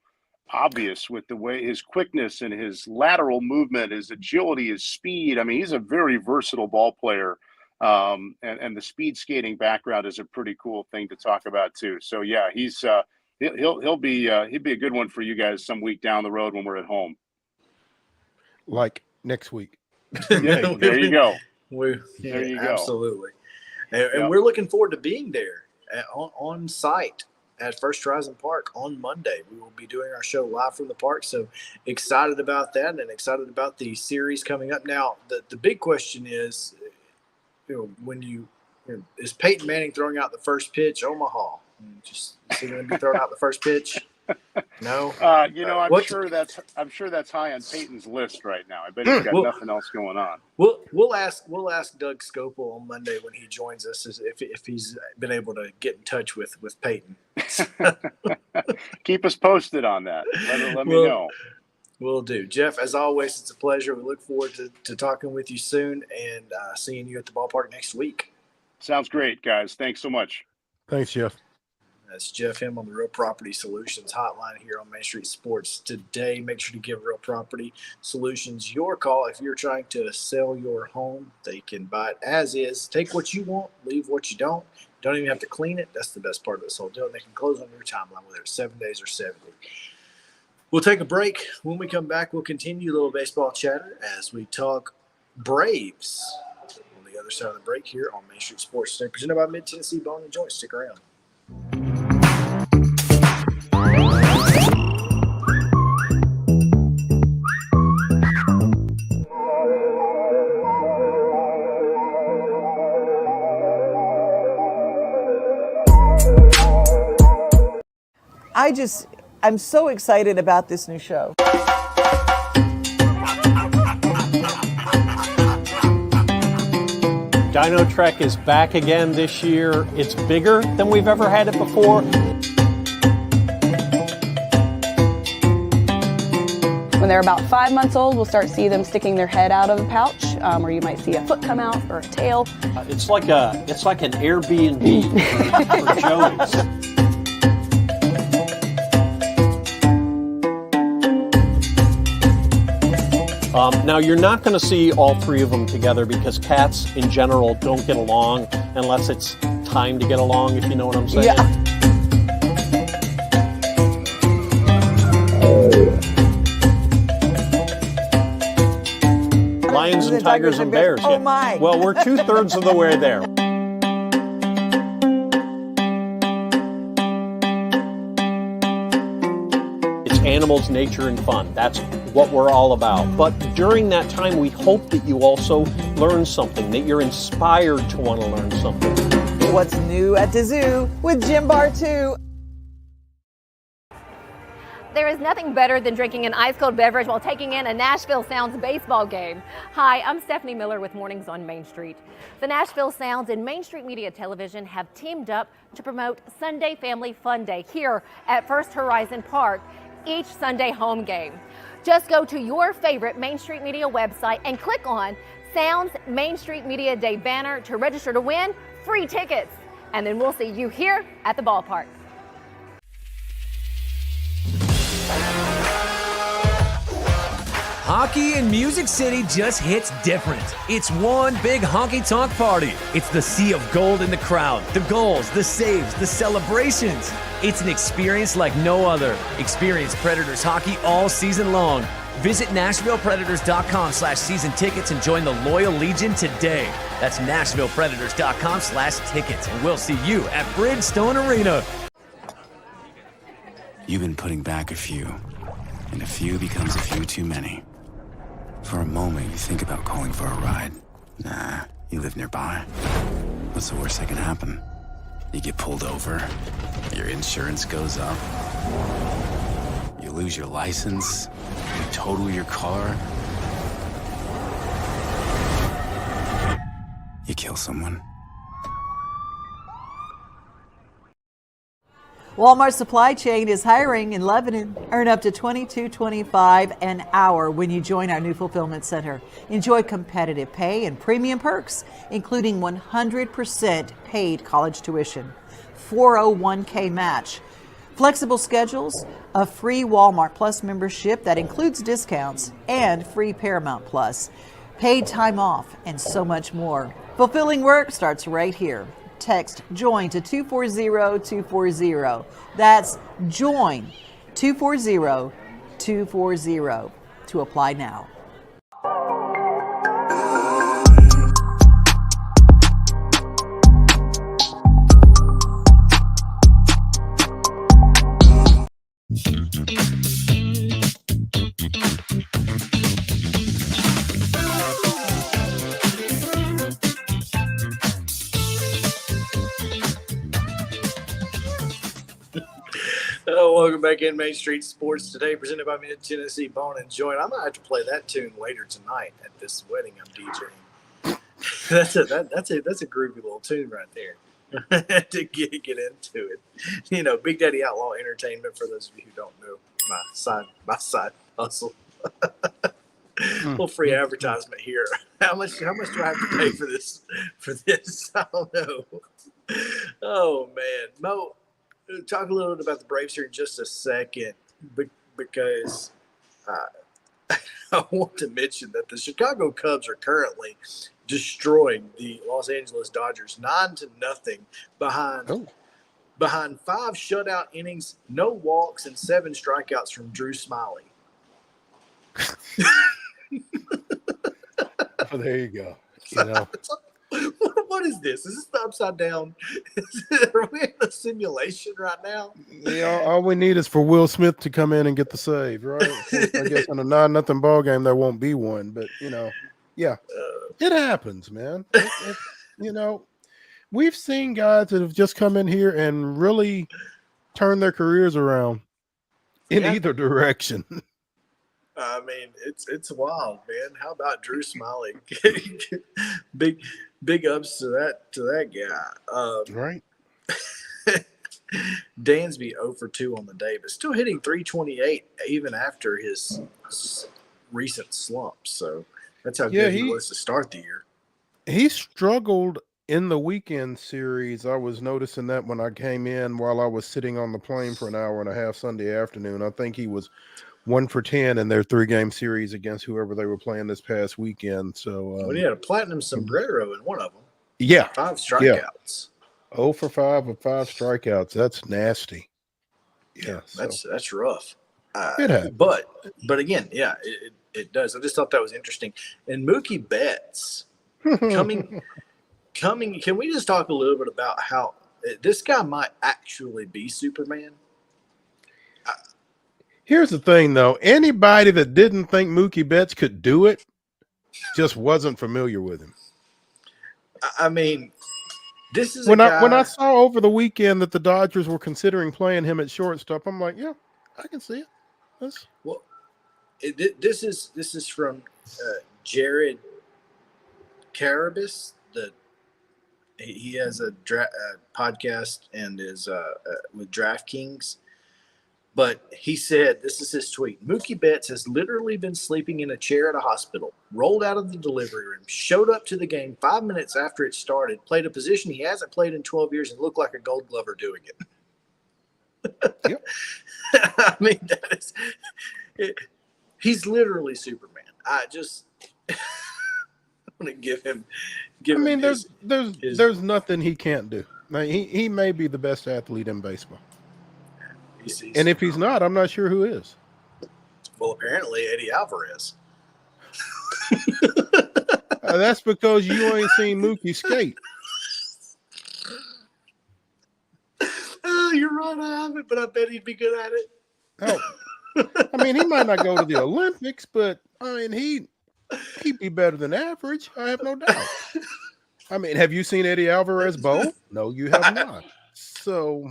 obvious with the way his quickness and his lateral movement, his agility, his speed. I mean, he's a very versatile ball player. And the speed skating background is a pretty cool thing to talk about too. So yeah, he'll be a good one for you guys some week down the road when we're at home. Like next week. Yeah, there you go. There you go. Absolutely. And we're looking forward to being there on site at First Horizon Park on Monday. We will be doing our show live from the park. So excited about that and excited about the series coming up. Now, the big question is, is Peyton Manning throwing out the first pitch? Omaha. Is he going to be throwing out the first pitch? No. I'm sure that's high on Peyton's list right now. I bet he's got nothing else going on. We'll ask Doug Scopel on Monday when he joins us if he's been able to get in touch with Peyton. Keep us posted on that. Let me know. Will do. Jeff, as always, it's a pleasure. We look forward to talking with you soon and seeing you at the ballpark next week. Sounds great, guys. Thanks so much. Thanks, Jeff. That's Jeff Him on the Real Property Solutions hotline here on Main Street Sports today. Make sure to give Real Property Solutions your call. If you're trying to sell your home, they can buy it as is. Take what you want, leave what you don't. Don't even have to clean it. That's the best part of this whole deal. And they can close on your timeline, whether it's 7 days or 70. We'll take a break. When we come back, we'll continue a little baseball chatter as we talk Braves on the other side of the break here on Main Street Sports today, presented by Mid-Tennessee Bone and Joint. Stick around. I'm so excited about this new show. Dino Trek is back again this year. It's bigger than we've ever had it before. When they're about 5 months old, we'll start to see them sticking their head out of the pouch, or you might see a foot come out or a tail. It's like an Airbnb for Joey's. Now, you're not going to see all 3 of them together because cats in general don't get along unless it's time to get along, if you know what I'm saying. Yeah. Lions and tigers and bears. Oh, my. Well, we're 2/3 of the way there. It's animals, nature, and fun. That's what we're all about. But during that time, we hope that you also learn something, that you're inspired to want to learn something. What's new at the zoo with Jim Bar 2. There is nothing better than drinking an ice-cold beverage while taking in a Nashville Sounds baseball game. Hi, I'm Stephanie Miller with Mornings on Main Street. The Nashville Sounds and Main Street Media Television have teamed up to promote Sunday Family Fun Day here at First Horizon Park, each Sunday home game. Just go to your favorite Main Street Media website and click on Sounds Main Street Media Day banner to register to win free tickets. And then we'll see you here at the ballpark. Hockey in Music City just hits different. It's one big honky-tonk party. It's the sea of gold in the crowd, the goals, the saves, the celebrations. It's an experience like no other. Experience Predators hockey all season long. Visit NashvillePredators.com/season tickets and join the Loyal Legion today. That's NashvillePredators.com/tickets, and we'll see you at Bridgestone Arena. You've been putting back a few, and a few becomes a few too many. For a moment, you think about calling for a ride. Nah, you live nearby. What's the worst that can happen? You get pulled over, your insurance goes up, you lose your license, you total your car, you kill someone. Walmart Supply Chain is hiring in Lebanon. Earn up to $22.25 an hour when you join our new fulfillment center. Enjoy competitive pay and premium perks, including 100% paid college tuition, 401k match, flexible schedules, a free Walmart Plus membership that includes discounts, and free Paramount Plus, paid time off, and so much more. Fulfilling work starts right here. Text JOIN to 240-240. That's JOIN 240-240 to apply now. Welcome back in Main Street Sports Today, presented by Mid-Tennessee Bone and Joint. I might have to play that tune later tonight at this wedding I'm DJing. That's a groovy little tune right there to get into it. You know, Big Daddy Outlaw Entertainment, for those of you who don't know my side hustle. Little free advertisement here. How much do I have to pay for this? I don't know. Oh man, Mo. Talk a little bit about the Braves here in just a second, because I want to mention that the Chicago Cubs are currently destroying the Los Angeles Dodgers 9-0 behind 5 shutout innings, no walks, and 7 strikeouts from Drew Smiley. Oh, there you go. You know. What is this? Is this the upside down? Are we in a simulation right now? Yeah, all we need is for Will Smith to come in and get the save, right? I guess in a 9-0 ball game there won't be one, but you know, yeah, it happens, man. You know, we've seen guys that have just come in here and really turned their careers around in either direction. I mean, it's wild, man. How about Drew Smiley? Big ups to that guy. Right. Dansby 0 for 2 on the day, but still hitting .328 even after his recent slump. So that's how good he was to start the year. He struggled in the weekend series. I was noticing that when I came in while I was sitting on the plane for an hour and a half Sunday afternoon. I think he was 1 for 10 in their 3-game series against whoever they were playing this past weekend. So he had a platinum sombrero in one of them. Yeah. 5 strikeouts. 0 for 5 with 5 strikeouts. That's nasty. Yeah. That's rough. It happens. But again, yeah, it does. I just thought that was interesting. And Mookie Betts coming. Can we just talk a little bit about how this guy might actually be Superman? Here's the thing, though. Anybody that didn't think Mookie Betts could do it just wasn't familiar with him. I mean, this is when I saw over the weekend that the Dodgers were considering playing him at shortstop, I'm like, yeah, I can see it. This is from Jared Carabas. He has a podcast and is with DraftKings. But he said, this is his tweet, Mookie Betts has literally been sleeping in a chair at a hospital, rolled out of the delivery room, showed up to the game 5 minutes after it started, played a position he hasn't played in 12 years, and looked like a Gold Glover doing it. Yep. I mean, he's literally Superman. I just want to give him. There's nothing he can't do. Like, he may be the best athlete in baseball. And if he's not, I'm not sure who is. Well, apparently Eddie Alvarez. That's because you ain't seen Mookie skate. Oh, you're right. I haven't, but I bet he'd be good at it. Oh, I mean, he might not go to the Olympics, but I mean, he'd be better than average. I have no doubt. I mean, have you seen Eddie Alvarez bowl? No, you have not. So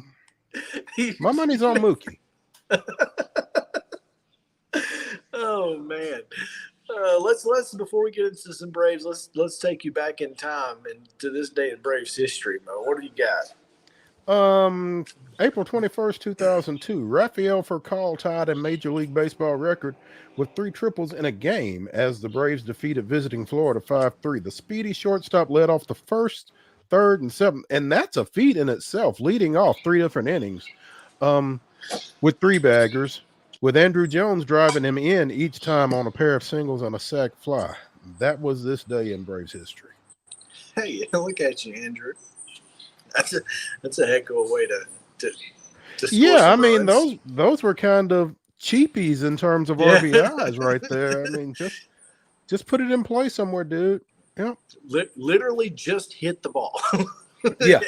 my money's on Mookie. Oh man. Let's before we get into some Braves, let's take you back in time and to this day in Braves history, Mo. What do you got? April 21st, 2002, Rafael Furcal tied a Major League Baseball record with 3 triples in a game as the Braves defeated visiting Florida 5-3. The speedy shortstop led off the first, third, and seventh, and that's a feat in itself, leading off 3 different innings with 3 baggers, with Andrew Jones driving him in each time on a pair of singles and a sac fly. That was this day in Braves history. Hey, look at you, Andrew. That's a heck of a way to score yeah, I some mean runs. those were kind of cheapies in terms of RBIs right there. I mean, just put it in play somewhere, dude. Yeah, literally just hit the ball. Yeah,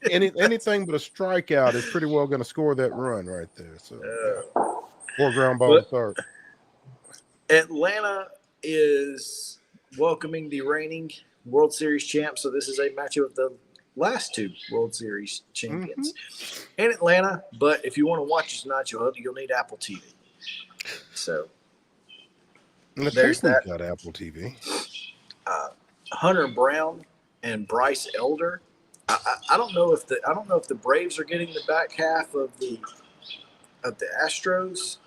anything but a strikeout is pretty well going to score that run right there. So, or ground ball to third. Atlanta is welcoming the reigning World Series champs. So this is a matchup of the last 2 World Series champions in Atlanta. But if you want to watch this tonight, you'll need Apple TV. So there's that. Got Apple TV. Hunter Brown and Bryce Elder. I don't know if the Braves are getting the back half of the Astros.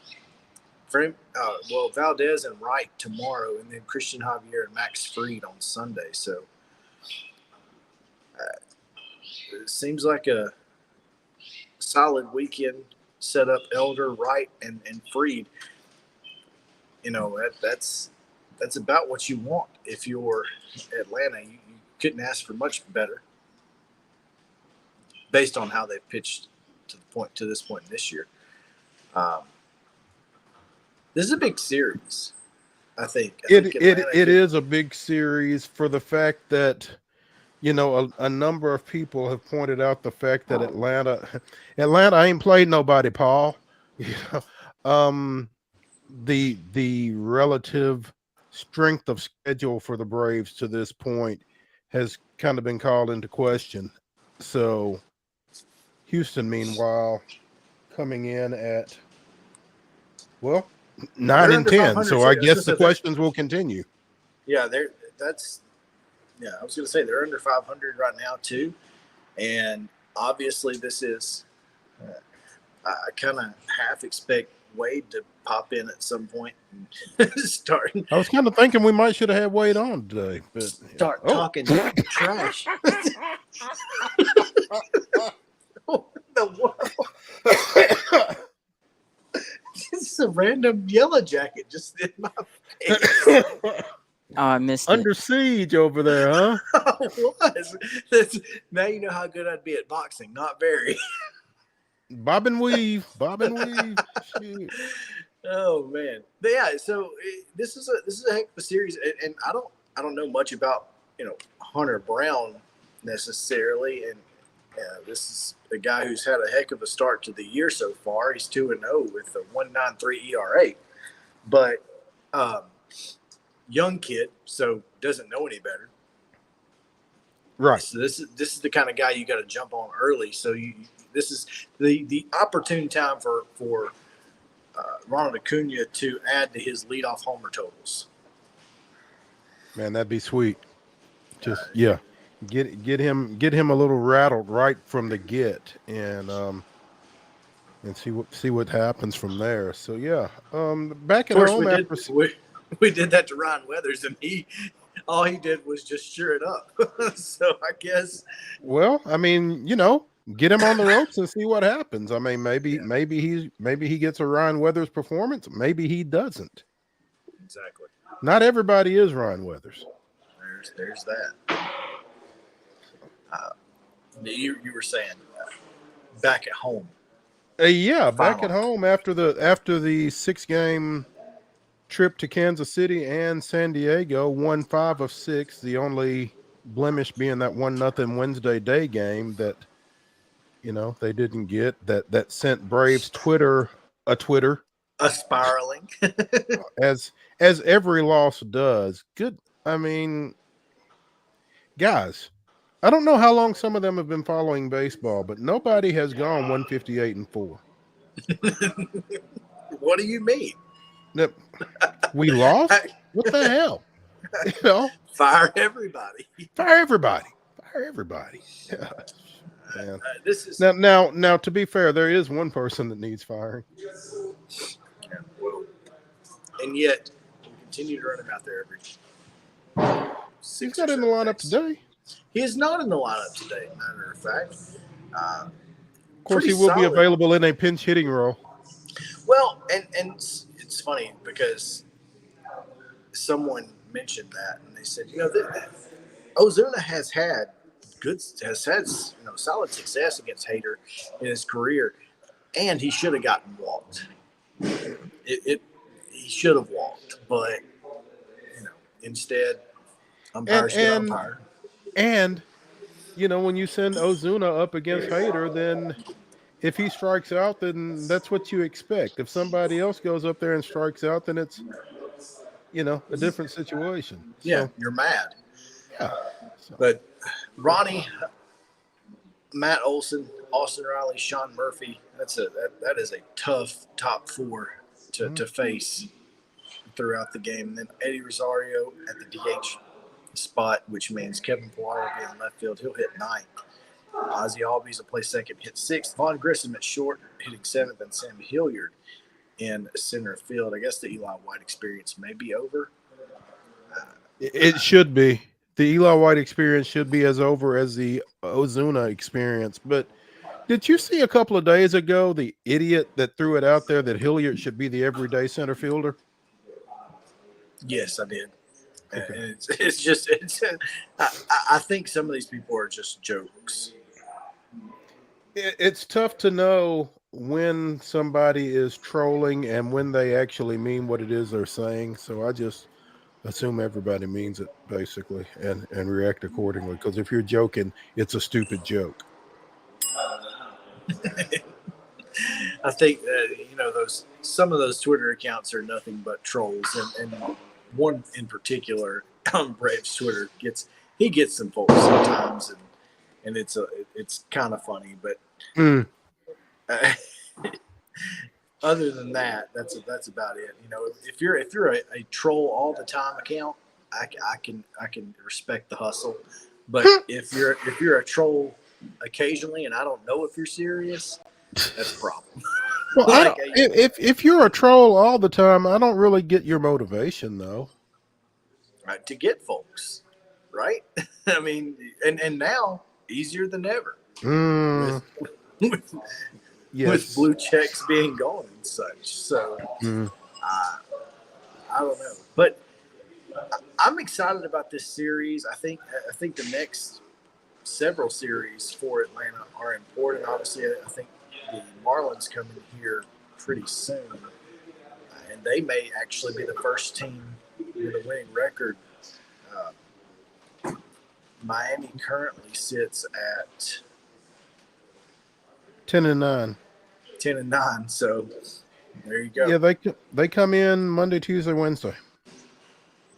Well, Valdez and Wright tomorrow, and then Christian Javier and Max Fried on Sunday. So it seems like a solid weekend set up. Elder, Wright, and Fried. You know, that's about what you want if you're Atlanta. You couldn't ask for much better based on how they've pitched to this point this year. This is a big series, I think. It is a big series for the fact that, you know, a number of people have pointed out the fact that Atlanta ain't played nobody, Paul. You know, the relative strength of schedule for the Braves to this point has kind of been called into question. So Houston, meanwhile, coming in at 9-10. So I guess the questions will continue. Yeah, I was going to say they're under 500 right now too, and obviously this is. I kind of half expect Wade to pop in at some point and start. I was kind of thinking we might should have had Wade on today, but start talking trash. What in the world? This is a random yellow jacket just in my face. Oh, I missed Under Siege over there, huh? It was. Now you know how good I'd be at boxing. Not very. Bob and weave. Shoot. Oh man, but yeah. So this is a heck of a series, and I don't know much about Hunter Brown necessarily, and this is a guy who's had a heck of a start to the year so far. He's 2-0 with a 1.93 ERA, but young kid, so doesn't know any better. Right. So this is the kind of guy you got to jump on early. So this is the opportune time for Ronald Acuna to add to his leadoff homer totals. Man, that'd be sweet. Just get him a little rattled right from the get, and see what happens from there. So back at home we did that to Ryan Weathers, and all he did was just sure it up. So I guess. Well, I mean, get him on the ropes and see what happens. I mean, maybe he gets a Ryan Weathers performance. Maybe he doesn't. Exactly. Not everybody is Ryan Weathers. There's that. You were saying back at home. Back at home after the 6-game trip to Kansas City and San Diego won 5 of 6. The only blemish being that 1-0 Wednesday day game that they didn't get, that sent Braves Twitter A spiraling. as every loss does. Good. I mean, guys, I don't know how long some of them have been following baseball, but nobody has gone 158-4. What do you mean? We lost? What the hell? Fire everybody. Fire everybody. Fire everybody. Yeah. Man. This is now. To be fair, there is one person that needs firing, and yet we continue to run him out there every. He's not in the lineup today. He is not in the lineup today. Matter of fact, of course, he will be available in a pinch hitting role. Well, and it's funny because someone mentioned that, and they said, Ozuna has had solid success against Hader in his career, and he should have gotten walked. He should have walked, but instead, umpires get umpire. And when you send Ozuna up against Hader, then if he strikes out, then that's what you expect. If somebody else goes up there and strikes out, then it's a different situation. Yeah, you're mad. Yeah. But Ronnie, Matt Olson, Austin Riley, Sean Murphy, that is a tough top 4 to face throughout the game. And then Eddie Rosario at the DH spot, which means Kevin Pillar will be in left field. He'll hit 9th. Ozzie Albies will play second, hit 6th. Vaughn Grissom at short, hitting 7th, and Sam Hilliard in center field. I guess the Eli White experience may be over. It should be. The Eli White experience should be as over as the Ozuna experience. But did you see a couple of days ago the idiot that threw it out there that Hilliard should be the everyday center fielder? Yes, I did. Okay. I think some of these people are just jokes. It's tough to know when somebody is trolling and when they actually mean what it is they're saying. So I just assume everybody means it, basically, and react accordingly. Because if you're joking, it's a stupid joke. I think some of those Twitter accounts are nothing but trolls, and one in particular on Braves Twitter gets some folks sometimes, and it's kind of funny, but other than that, that's about it. If you're a troll all the time account, I can respect the hustle, but if you're a troll occasionally and I don't know if you're serious, that's a problem. Well, if you're a troll all the time, I don't really get your motivation, though. Right, to get folks, right? I mean, and now easier than ever with blue checks being gone and such. So I don't know, but I'm excited about this series. I think the next several series for Atlanta are important. Obviously, I think the Marlins coming here pretty soon, and they may actually be the first team with a winning record. Miami currently sits at 10-9. 10-9. So there you go. Yeah, they come in Monday, Tuesday, Wednesday,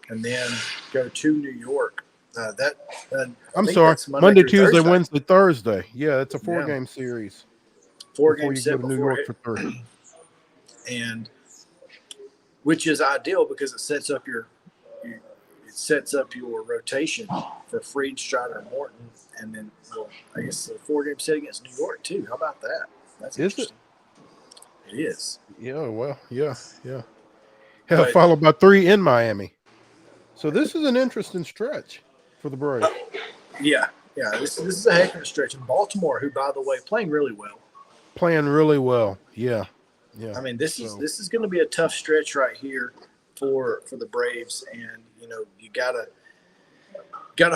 and then go to New York. I'm sorry, Monday, Tuesday, Wednesday, Thursday. Yeah, it's a 4-game series. 4-game set before you go to New York for 3. And which is ideal because it sets up your rotation for Fried, Strider, and Morton, and then I guess the 4-game set against New York too. How about that? That's interesting. It is. Yeah. Well. Yeah. Followed by 3 in Miami. So this is an interesting stretch for the Braves. Yeah. This is a heck of a stretch. And Baltimore, who by the way playing really well. Yeah. I mean, this is going to be a tough stretch right here for the Braves, and you gotta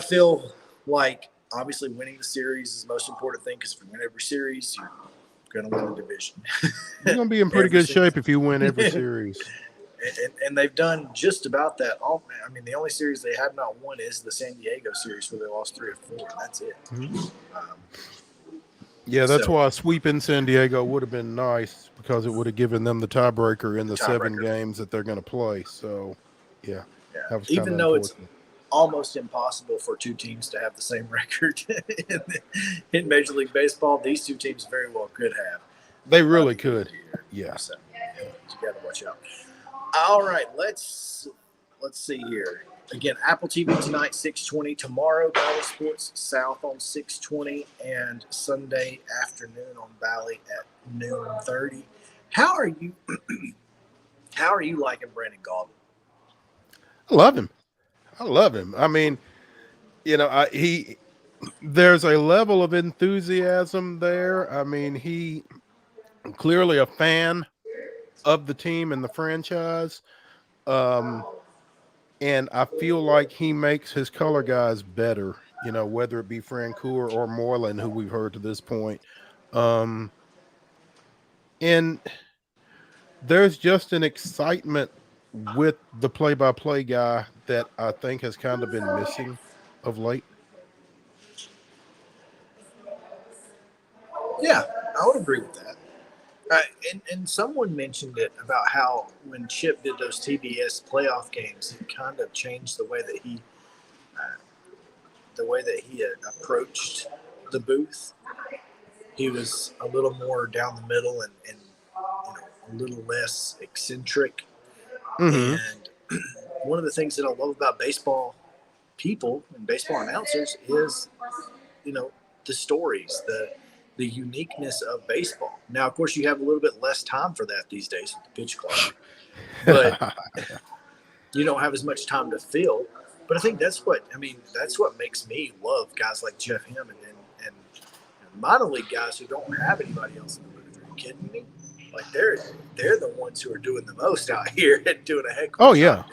feel like obviously winning the series is the most important thing, because if you win every series, you're going to win the division. You're going to be in pretty good shape if you win every series. And they've done just about that. The only series they have not won is the San Diego series, where they lost 3 or 4, and that's it. Yeah, that's why a sweep in San Diego would have been nice, because it would have given them the tiebreaker in the 7 games that they're going to play. So, yeah. That was Even though it's almost impossible for 2 teams to have the same record in Major League Baseball, these 2 teams very well could have. They really could. Yeah. So, you got to watch out. All right, let's see here. Again, Apple TV tonight, 6:20. Tomorrow, Valley Sports South on 6:20, and Sunday afternoon on Valley at noon 30. How are you liking Brandon Gaudin? I love him. I mean, there's a level of enthusiasm there. I mean, he clearly a fan of the team and the franchise. And I feel like he makes his color guys better, whether it be Francoeur or Moreland, who we've heard to this point. And there's just an excitement with the play-by-play guy that I think has kind of been missing of late. Yeah, I would agree with that. And someone mentioned it about how when Chip did those TBS playoff games, it kind of changed the way that he approached the booth. He was a little more down the middle and a little less eccentric. Mm-hmm. And one of the things that I love about baseball people and baseball announcers is, the stories, the uniqueness of baseball. Now, of course, you have a little bit less time for that these days with the pitch clock, but you don't have as much time to fill. But I think that's what makes me love guys like Jeff Hammond and minor league guys who don't have anybody else in the booth. Are you kidding me? Like they're the ones who are doing the most out here and doing a heck of a Oh yeah,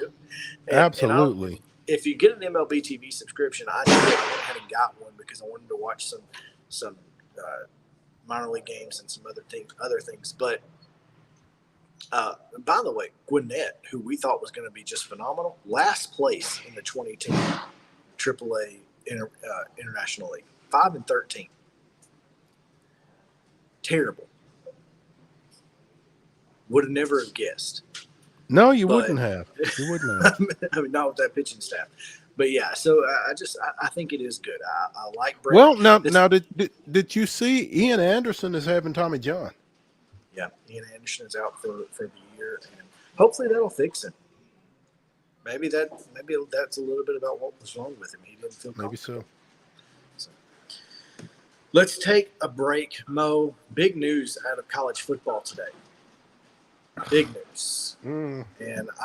absolutely. And if you get an MLB TV subscription, I went ahead and got one because I wanted to watch some minor league games and some other things. But by the way, Gwinnett, who we thought was going to be just phenomenal, last place in the 2010 AAA International League, 5-13. Terrible. Would have never have guessed. No, you wouldn't have. You wouldn't have. I mean, not with that pitching staff. But yeah, so I think it is good. I like Brett. Well, now did you see Ian Anderson is having Tommy John? Yeah, Ian Anderson is out for the year, and hopefully that'll fix him. Maybe that's a little bit about what was wrong with him. He didn't feel comfortable. Maybe so. Let's take a break, Mo. Big news out of college football today. Big news. And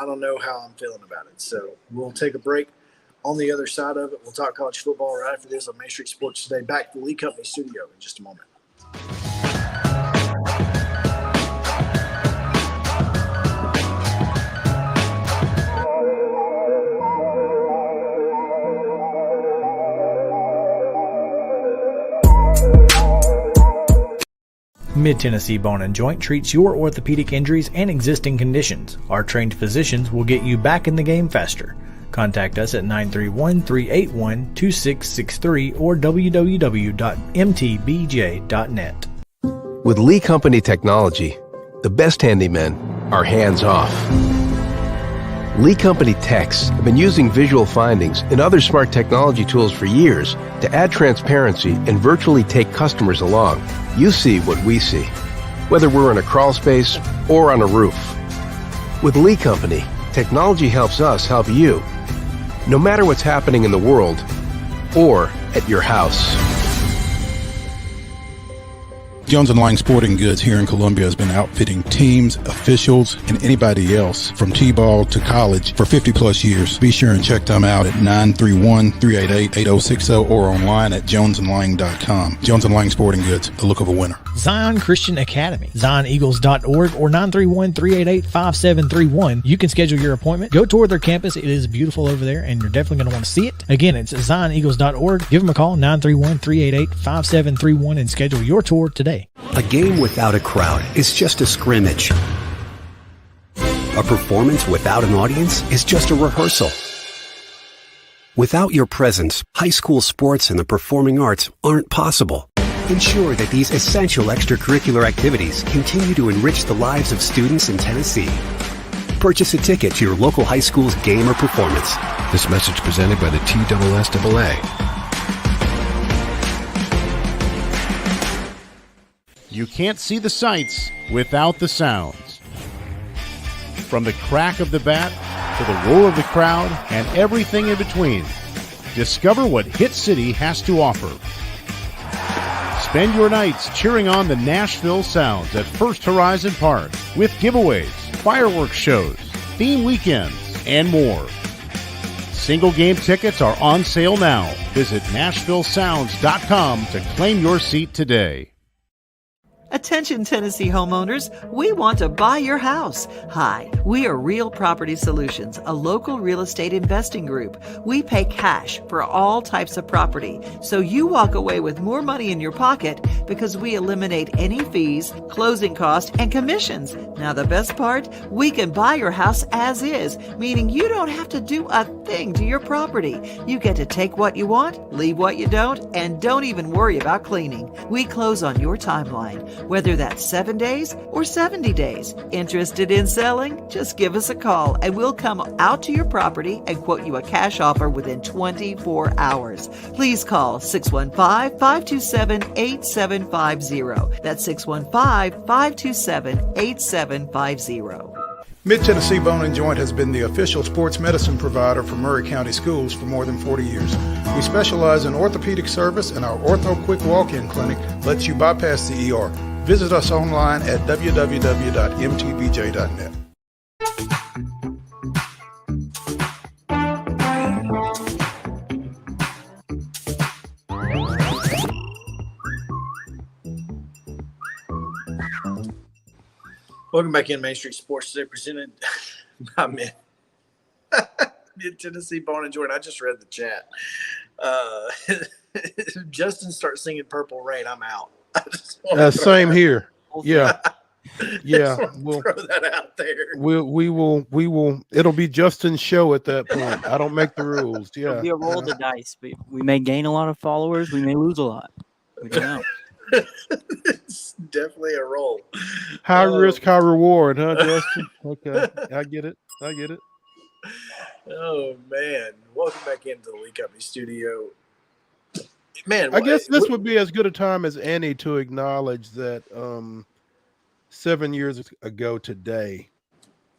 I don't know how I'm feeling about it. So we'll take a break. On the other side of it, we'll talk college football right after this on Main Street Sports Today. Back to the Lee Company studio in just a moment. Mid-Tennessee Bone and Joint treats your orthopedic injuries and existing conditions. Our trained physicians will get you back in the game faster. Contact us at 931-381-2663 or www.mtbj.net. With Lee Company technology, the best handymen are hands-off. Lee Company techs have been using visual findings and other smart technology tools for years to add transparency and virtually take customers along. You see what we see, whether we're in a crawl space or on a roof. With Lee Company, technology helps us help you, no matter what's happening in the world or at your house. Jones & Lang Sporting Goods here in Columbia has been outfitting teams, officials, and anybody else from T-ball to college for 50-plus years. Be sure and check them out at 931-388-8060 or online at jonesandlang.com. Jones & Lang Sporting Goods, the look of a winner. Zion Christian Academy, zioneagles.org or 931-388-5731. You can schedule your appointment. Go tour their campus. It is beautiful over there, and you're definitely going to want to see it. Again, it's zioneagles.org. Give them a call, 931-388-5731, and schedule your tour today. A game without a crowd is just a scrimmage. A performance without an audience is just a rehearsal. Without your presence, high school sports and the performing arts aren't possible. Ensure that these essential extracurricular activities continue to enrich the lives of students in Tennessee. Purchase a ticket to your local high school's game or performance. This message presented by the TSSAA. You can't see the sights without the sounds. From the crack of the bat to the roar of the crowd and everything in between, discover what Hit City has to offer. Spend your nights cheering on the Nashville Sounds at First Horizon Park with giveaways, fireworks shows, theme weekends, and more. Single game tickets are on sale now. Visit NashvilleSounds.com to claim your seat today. Attention Tennessee homeowners, we want to buy your house. Hi, we are Real Property Solutions, a local real estate investing group. We pay cash for all types of property, so you walk away with more money in your pocket because we eliminate any fees, closing costs, and commissions. Now the best part, we can buy your house as is, meaning you don't have to do a thing to your property. You get to take what you want, leave what you don't, and don't even worry about cleaning. We close on your timeline, whether that's 7 days or 70 days. Interested in selling? Just give us a call and we'll come out to your property and quote you a cash offer within 24 hours. Please call 615-527-8750. That's 615-527-8750. Mid-Tennessee Bone and Joint has been the official sports medicine provider for Maury County Schools for more than 40 years. We specialize in orthopedic service, and our Ortho Quick Walk-In Clinic lets you bypass the ER. Visit us online at www.mtbj.net. Welcome back in Main Street Sports today, presented by Mid-Tennessee Bone and Joint. I just read the chat. Justin starts singing Purple Rain, I'm out. Same here. Yeah. Yeah. We'll throw that out there. We will. It'll be Justin's show at that point. I don't make the rules. Yeah. It'll be a roll of the dice. We may gain a lot of followers. We may lose a lot. We don't know. It's definitely a roll. High risk, high reward, huh, Justin? Okay. I get it. Oh, man. Welcome back into the Lee Company studio. Man, I guess this would be as good a time as any to acknowledge that 7 years ago today,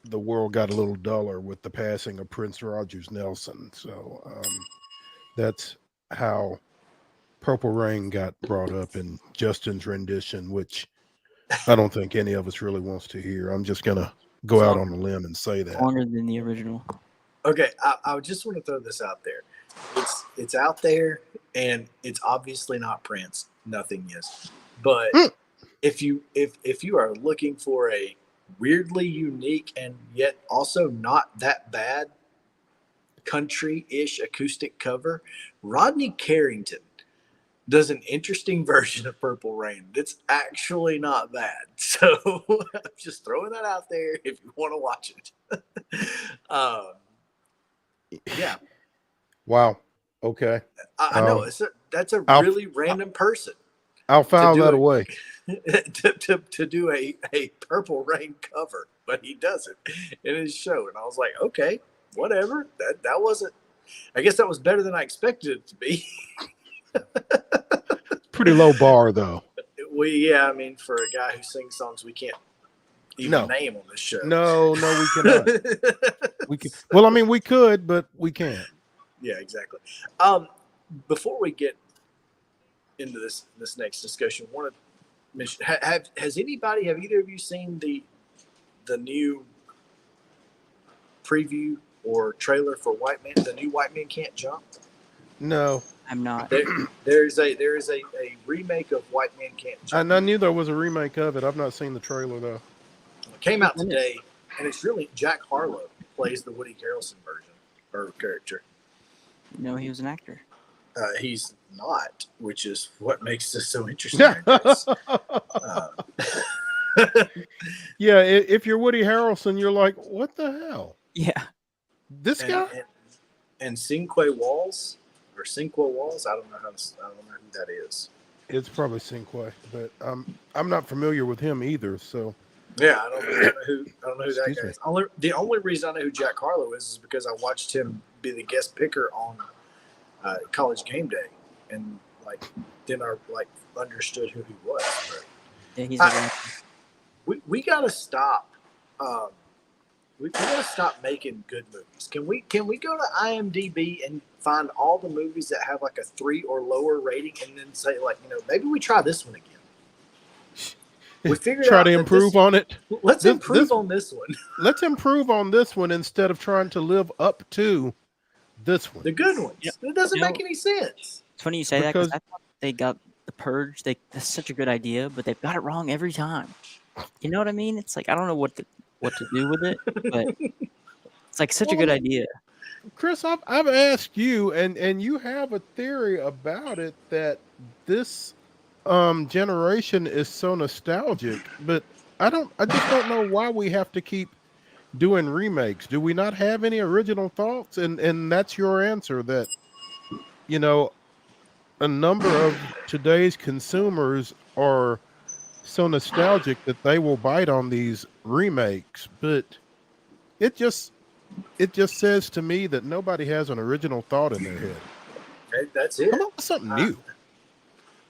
the world got a little duller with the passing of Prince Rogers Nelson. So that's how Purple Rain got brought up in Justin's rendition, which I don't think any of us really wants to hear. I'm just going to go out on a limb and say that. Longer than the original. Okay, I just want to throw this out there. It's out there, and it's obviously not Prince. Nothing is. But if you are looking for a weirdly unique and yet also not that bad country-ish acoustic cover, Rodney Carrington does an interesting version of Purple Rain. It's actually not bad. So I'm just throwing that out there if you want to watch it. Yeah. Wow. Okay. I know that's a really random person. I'll file that away. to do a Purple Rain cover, but he does it in his show. And I was like, okay, whatever. That wasn't, I guess that was better than I expected it to be. Pretty low bar, though. Yeah, I mean, for a guy who sings songs we can't even name on this show. No, we cannot. We can. Well, I mean, we could, but we can't. Yeah, exactly. Before we get into this next discussion, I want to mention: have either of you seen the new preview or trailer for the new White Man Can't Jump? No. I'm not. There is a remake of White Man Can't Jump. I knew there was a remake of it. I've not seen the trailer though. It came out today, and it's really Jack Harlow plays the Woody Harrelson version or character. No, he was an actor. He's not, which is what makes this so interesting. I guess. Yeah, if you're Woody Harrelson, you're like, what the hell? Yeah. This guy? And Cinque Walls or Cinque Walls, I don't know who that is. It's probably Cinque, but I'm not familiar with him either. So yeah, I don't know who that guy me. is. The only reason I know who Jack Harlow is because I watched him be the guest picker on College Game Day, and then I understood who he was. But Yeah, he's we gotta stop. We gotta stop making good movies. Can we go to IMDb and find all the movies that have like a 3 or lower rating, and then say maybe we try this one again. We figured try out to improve on it. Let's improve on this one. Let's improve on this one instead of trying to live up to this one. The good ones. Yeah. It doesn't make any sense. It's funny you say that because I thought they got The Purge. That's such a good idea, but they've got it wrong every time. You know what I mean? It's like I don't know what to do with it, but it's like such a good idea. Chris, I've asked you, and you have a theory about it that this generation is so nostalgic, but I just don't know why we have to keep doing remakes. Do we not have any original thoughts? And that's your answer, that a number of today's consumers are so nostalgic that they will bite on these remakes, but it just says to me that nobody has an original thought in their head. That's it. Come up with something new.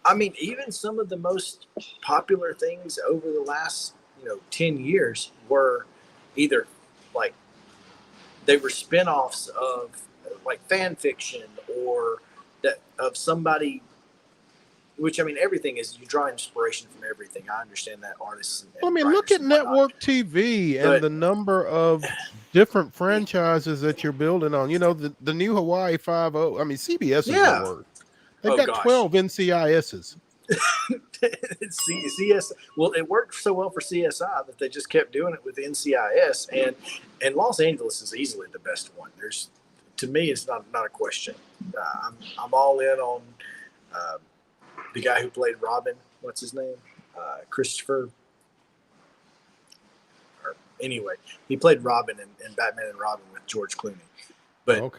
I mean, even some of the most popular things over the last 10 years were either they were spinoffs of fan fiction or that of somebody. Which, I mean, everything is, you draw inspiration from everything. I understand that, artists. Look at network TV and the number of different franchises that you're building on. The new Hawaii 5-0. I mean, CBS is the word. They've got 12 NCISs. CS. Well, it worked so well for CSI that they just kept doing it with NCIS, and Los Angeles is easily the best one. To me, it's not a question. I'm all in on. The guy who played Robin, what's his name? Christopher. Anyway, he played Robin in Batman and Robin with George Clooney. But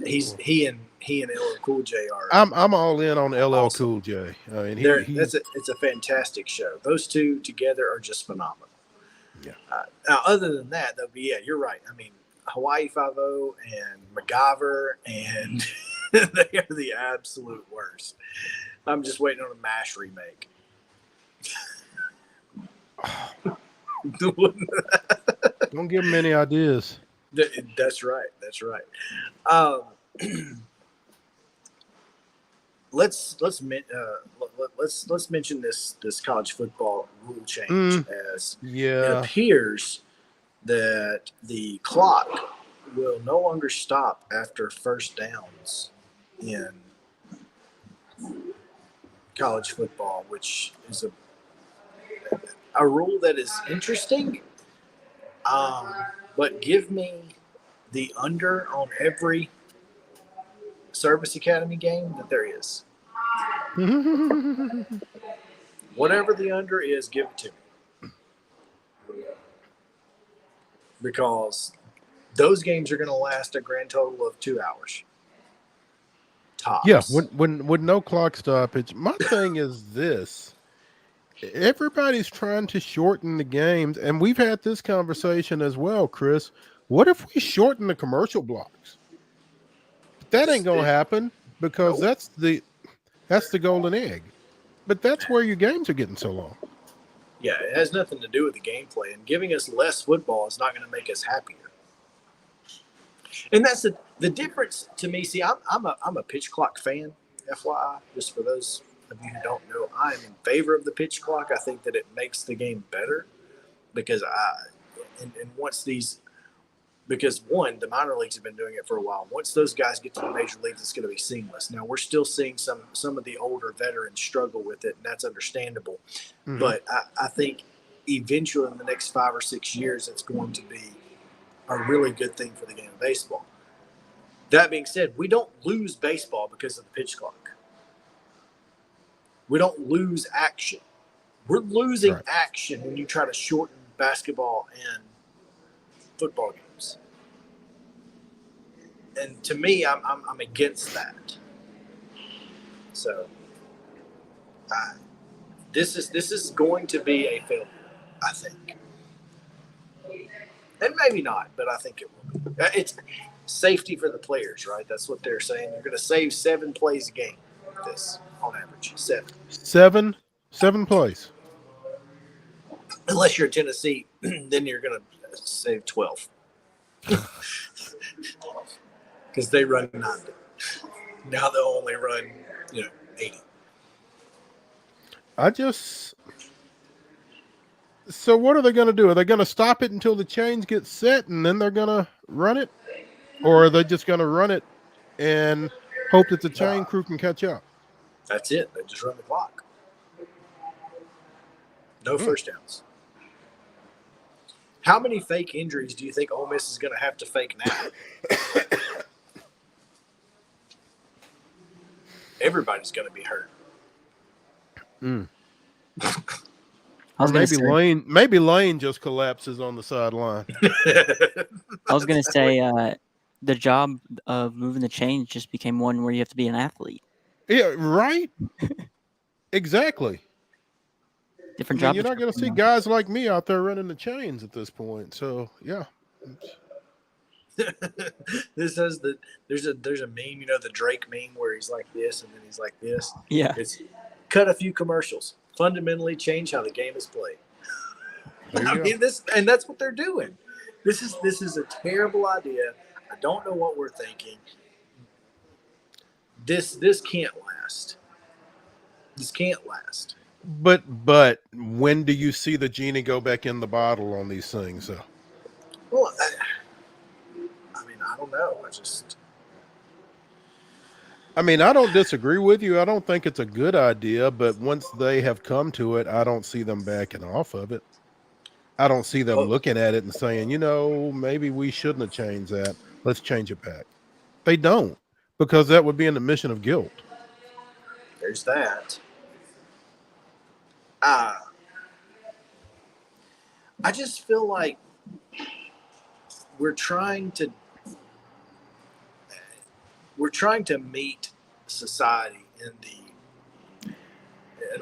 he and LL Cool J are. I'm all in on LL awesome. Cool J. I mean, it's a fantastic show. Those two together are just phenomenal. Yeah. Now, other than that, though, yeah, you're right. I mean, Hawaii 5-0 and MacGyver, and they are the absolute worst. I'm just waiting on a MASH remake. Don't give them any ideas. That's right. That's right. Let's mention this college football rule change as it appears that the clock will no longer stop after first downs in college football, which is a rule that is interesting. But give me the under on every Service Academy game that there is. Whatever the under is, give it to me. Because those games are going to last a grand total of 2 hours. Tops. Yeah, when no clock stoppage. My thing is this. Everybody's trying to shorten the games, and we've had this conversation as well, Chris. What if we shorten the commercial blocks? That ain't gonna happen because that's the golden egg. But that's where your games are getting so long. Yeah, it has nothing to do with the gameplay, and giving us less football is not going to make us happier. And that's the difference to me. See, I'm a pitch clock fan, FYI, just for those of you who don't know. I am in favor of the pitch clock. I think that it makes the game better because one, the minor leagues have been doing it for a while. Once those guys get to the major leagues, it's going to be seamless. Now, we're still seeing some of the older veterans struggle with it, and that's understandable. Mm-hmm. But I think eventually in the next 5 or 6 years, it's going to be a really good thing for the game of baseball. That being said, we don't lose baseball because of the pitch clock. We don't lose action. We're losing Right. action when you try to shorten basketball and football games. And to me, I'm against that. So this is going to be a failure, I think. And maybe not, but I think it will be. It's safety for the players, right? That's what they're saying. You're going to save 7 plays a game with this on average. 7. 7 plays. Unless you're Tennessee, then you're going to save 12. Because they run 90. Now they'll only run, 80. So what are they going to do? Are they going to stop it until the chains get set and then they're going to run it? Or are they just going to run it and hope that the chain crew can catch up? That's it. They just run the clock. No first downs. How many fake injuries do you think Ole Miss is going to have to fake now? Everybody's going to be hurt. Maybe Lane just collapses on the sideline. I was going to say the job of moving the chains just became one where you have to be an athlete. Yeah, right? Exactly. Different job. You're not going to see guys like me out there running the chains at this point. So, yeah. This has there's a meme, the Drake meme where he's like this and then he's like this. Yeah. It's cut a few commercials. Fundamentally change how the game is played. That's what they're doing. This is a terrible idea. I don't know what we're thinking. This can't last. This can't last. But when do you see the genie go back in the bottle on these things? Well, I don't know. I don't disagree with you. I don't think it's a good idea, but once they have come to it, I don't see them backing off of it. I don't see them looking at it and saying, maybe we shouldn't have changed that. Let's change it back. They don't, because that would be an admission of guilt. There's that. I just feel like we're trying to meet society in and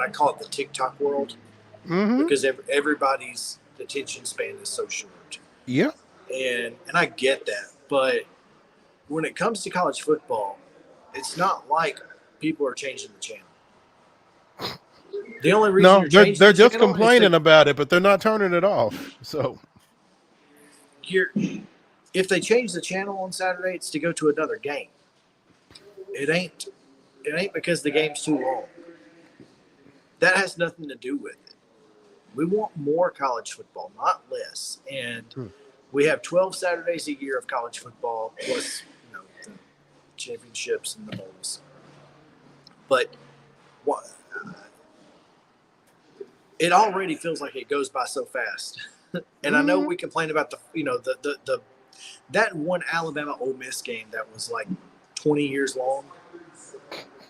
I call it the TikTok world, because everybody's attention span is so short. Yeah. And I get that, but when it comes to college football, it's not like people are changing the channel. The only reason they're just complaining about it, but they're not turning it off. So if they change the channel on Saturday, it's to go to another game. It ain't because the game's too long. That has nothing to do with it. We want more college football, not less. And we have 12 Saturdays a year of college football, plus the championships and the bowls. But it already feels like it goes by so fast. And I know we complain about that one Alabama Ole Miss game that was like 20 years long.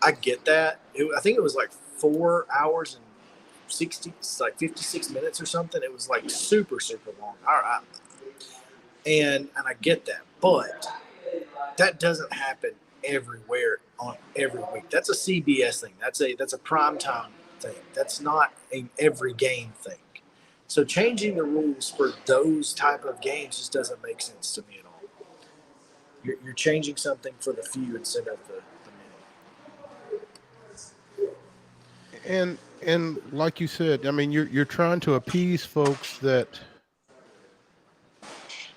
I get that. I think it was like 4 hours and 56 minutes or something. It was like super, super long. All right. And I get that. But that doesn't happen everywhere on every week. That's a CBS thing. That's a primetime thing. That's not an every game thing. So changing the rules for those type of games just doesn't make sense to me at all. You're changing something for the few instead of the many. And like you said, you're trying to appease folks that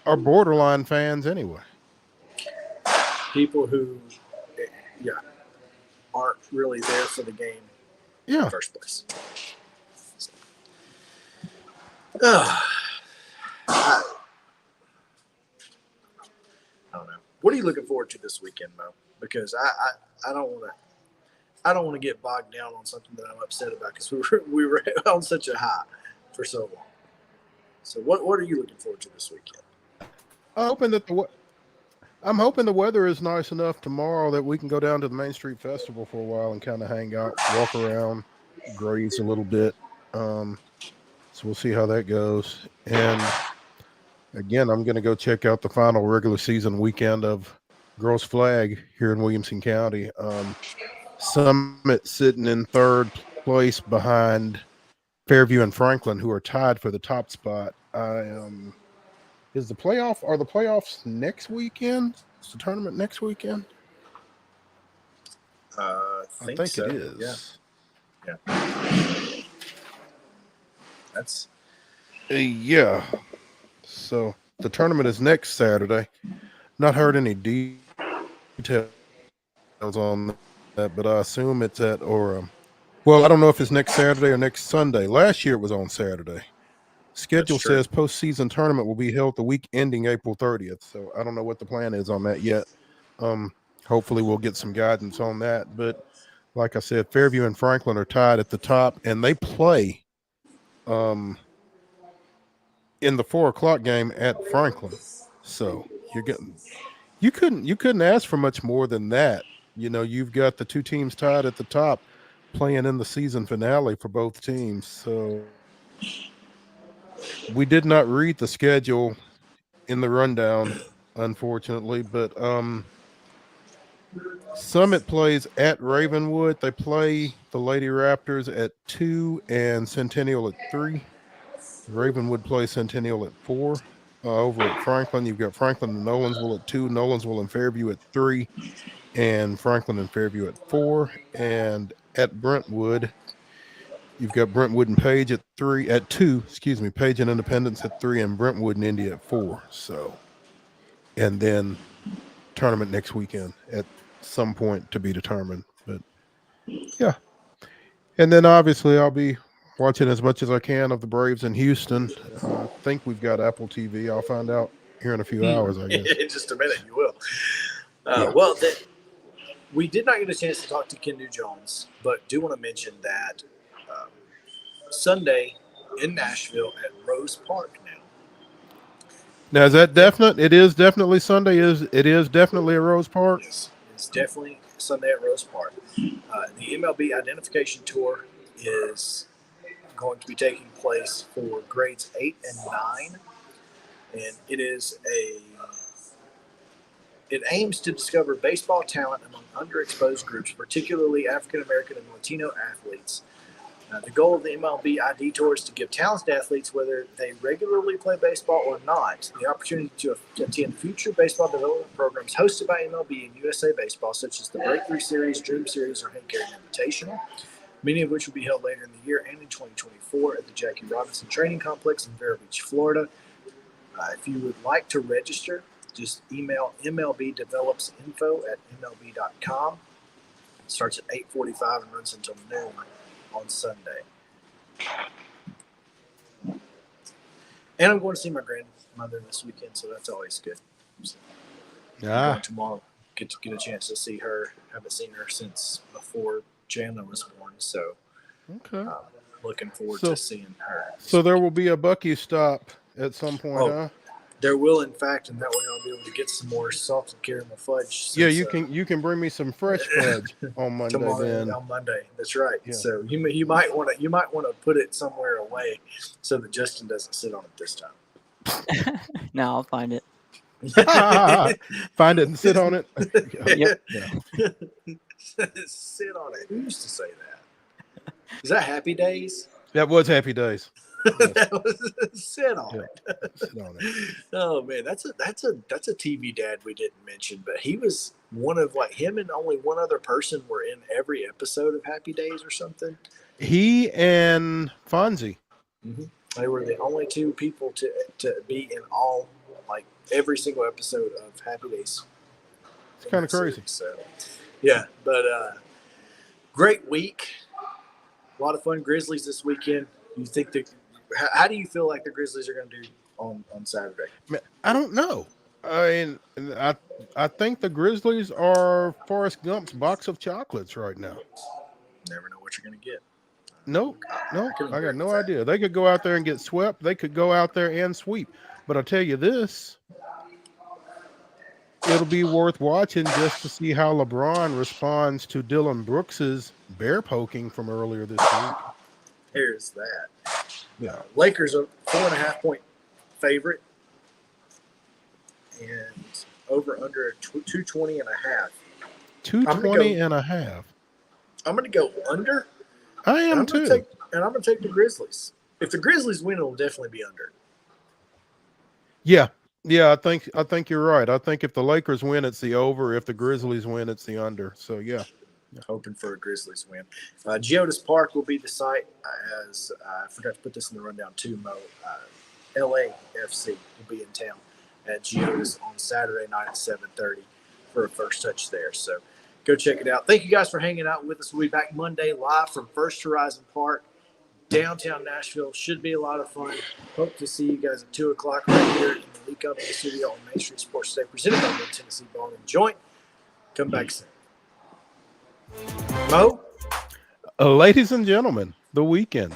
are borderline fans anyway. People who, aren't really there for the game in the first place. I don't know. What are you looking forward to this weekend, Mo? Because I don't want to get bogged down on something that I'm upset about, because we were on such a high for so long. So what are you looking forward to this weekend? I'm hoping the weather is nice enough tomorrow that we can go down to the Main Street Festival for a while and kind of hang out, walk around, graze a little bit. So we'll see how that goes. And again, I'm going to go check out the final regular season weekend of Girls Flag here in Williamson County. Summit sitting in third place behind Fairview and Franklin, who are tied for the top spot. Are the playoffs next weekend? Is the tournament next weekend? I think so. It is. Yeah. That's yeah. So the tournament is next Saturday. Not heard any details on that, but I assume it's at Orem. Well, I don't know if it's next Saturday or next Sunday. Last year it was on Saturday. Schedule says postseason tournament will be held the week ending April 30th. So I don't know what the plan is on that yet. Hopefully we'll get some guidance on that. But like I said, Fairview and Franklin are tied at the top, and they play in the 4:00 game at Franklin. So you couldn't ask for much more than that. You know, you've got the two teams tied at the top playing in the season finale for both teams. So we did not read the schedule in the rundown, unfortunately, but Summit plays at Ravenwood. They play the Lady Raptors at 2 and Centennial at 3. Ravenwood plays Centennial at 4. Over at Franklin, you've got Franklin and Nolensville at 2, Nolensville and Fairview at 3, and Franklin and Fairview at 4. And at Brentwood, you've got Brentwood and Page at 2, Page and Independence at 3, and Brentwood and Indy at 4. So, and then tournament next weekend at some point to be determined. But yeah. And then obviously I'll be watching as much as I can of the Braves in Houston. I think we've got Apple TV. I'll find out here in a few hours, I guess. In just a minute, you will. Yeah. Well, we did not get a chance to talk to KINDU Jones, but do want to mention that Sunday in Nashville at Rose Park Now, is that definite? It is definitely Sunday. It is definitely at Rose Park? Yes, it's definitely Sunday at Rose Park. The MLB identification tour is going to be taking place for grades 8 and 9. And it aims to discover baseball talent among underexposed groups, particularly African American and Latino athletes. The goal of the MLB ID Tour is to give talented athletes, whether they regularly play baseball or not, the opportunity to attend future baseball development programs hosted by MLB and USA Baseball, such as the Breakthrough Series, Dream Series, or Hank Aaron Invitational, many of which will be held later in the year and in 2024 at the Jackie Robinson Training Complex in Vero Beach, Florida. If you would like to register, just email mlbdevelopsinfo@mlb.com. It starts at 8:45 and runs until noon on Sunday. And I'm going to see my grandmother this weekend, so that's always good. So I'm going tomorrow. Get a chance to see her. Haven't seen her since before Chandler was born, so okay. Looking forward to seeing her. So there will be a Bucky stop at some point, huh? There will, in fact, and that way I'll be able to get some more salted caramel fudge. Yeah, you can bring me some fresh fudge on Monday. On Monday, that's right. Yeah. So you might want to put it somewhere away so that Justin doesn't sit on it this time. No, I'll find it. Find it and sit on it. Yep. Yeah. Sit on it. Who used to say that? Is that Happy Days? That was Happy Days. Sit on it. Sit on it. Oh man, that's a TV dad we didn't mention, but he was one of him and only one other person were in every episode of Happy Days or something. He and Fonzie. Mm-hmm. They were the only two people to be in all every single episode of Happy Days. It's kind of crazy. So, yeah, but great week. A lot of fun. Grizzlies this weekend. You think how do you feel like the Grizzlies are going to do on Saturday? I don't know. I think the Grizzlies are Forrest Gump's box of chocolates right now. Never know what you're going to get. No, I got no idea. They could go out there and get swept. They could go out there and sweep. But I'll tell you this, it'll be worth watching just to see how LeBron responds to Dylan Brooks's bear poking from earlier this week. There's that. Yeah. Lakers are 4.5-point favorite, and over under 220.5. 220.5. I'm going to go under. I am I'm too. I'm going to take the Grizzlies. If the Grizzlies win, it'll definitely be under. Yeah. I think you're right. I think if the Lakers win, it's the over. If the Grizzlies win, it's the under. So yeah. Hoping for a Grizzlies win. Geodis Park will be the site, as I forgot to put this in the rundown too, Mo. LAFC will be in town at Geodis on Saturday night at 7:30 for a first touch there. So go check it out. Thank you guys for hanging out with us. We'll be back Monday live from First Horizon Park, downtown Nashville. Should be a lot of fun. Hope to see you guys at 2 o'clock right here in the Lee Company studio on Main Street Sports Day, presented by the Tennessee Bone and Joint. Come back soon. Mo? Ladies and gentlemen, the weekend.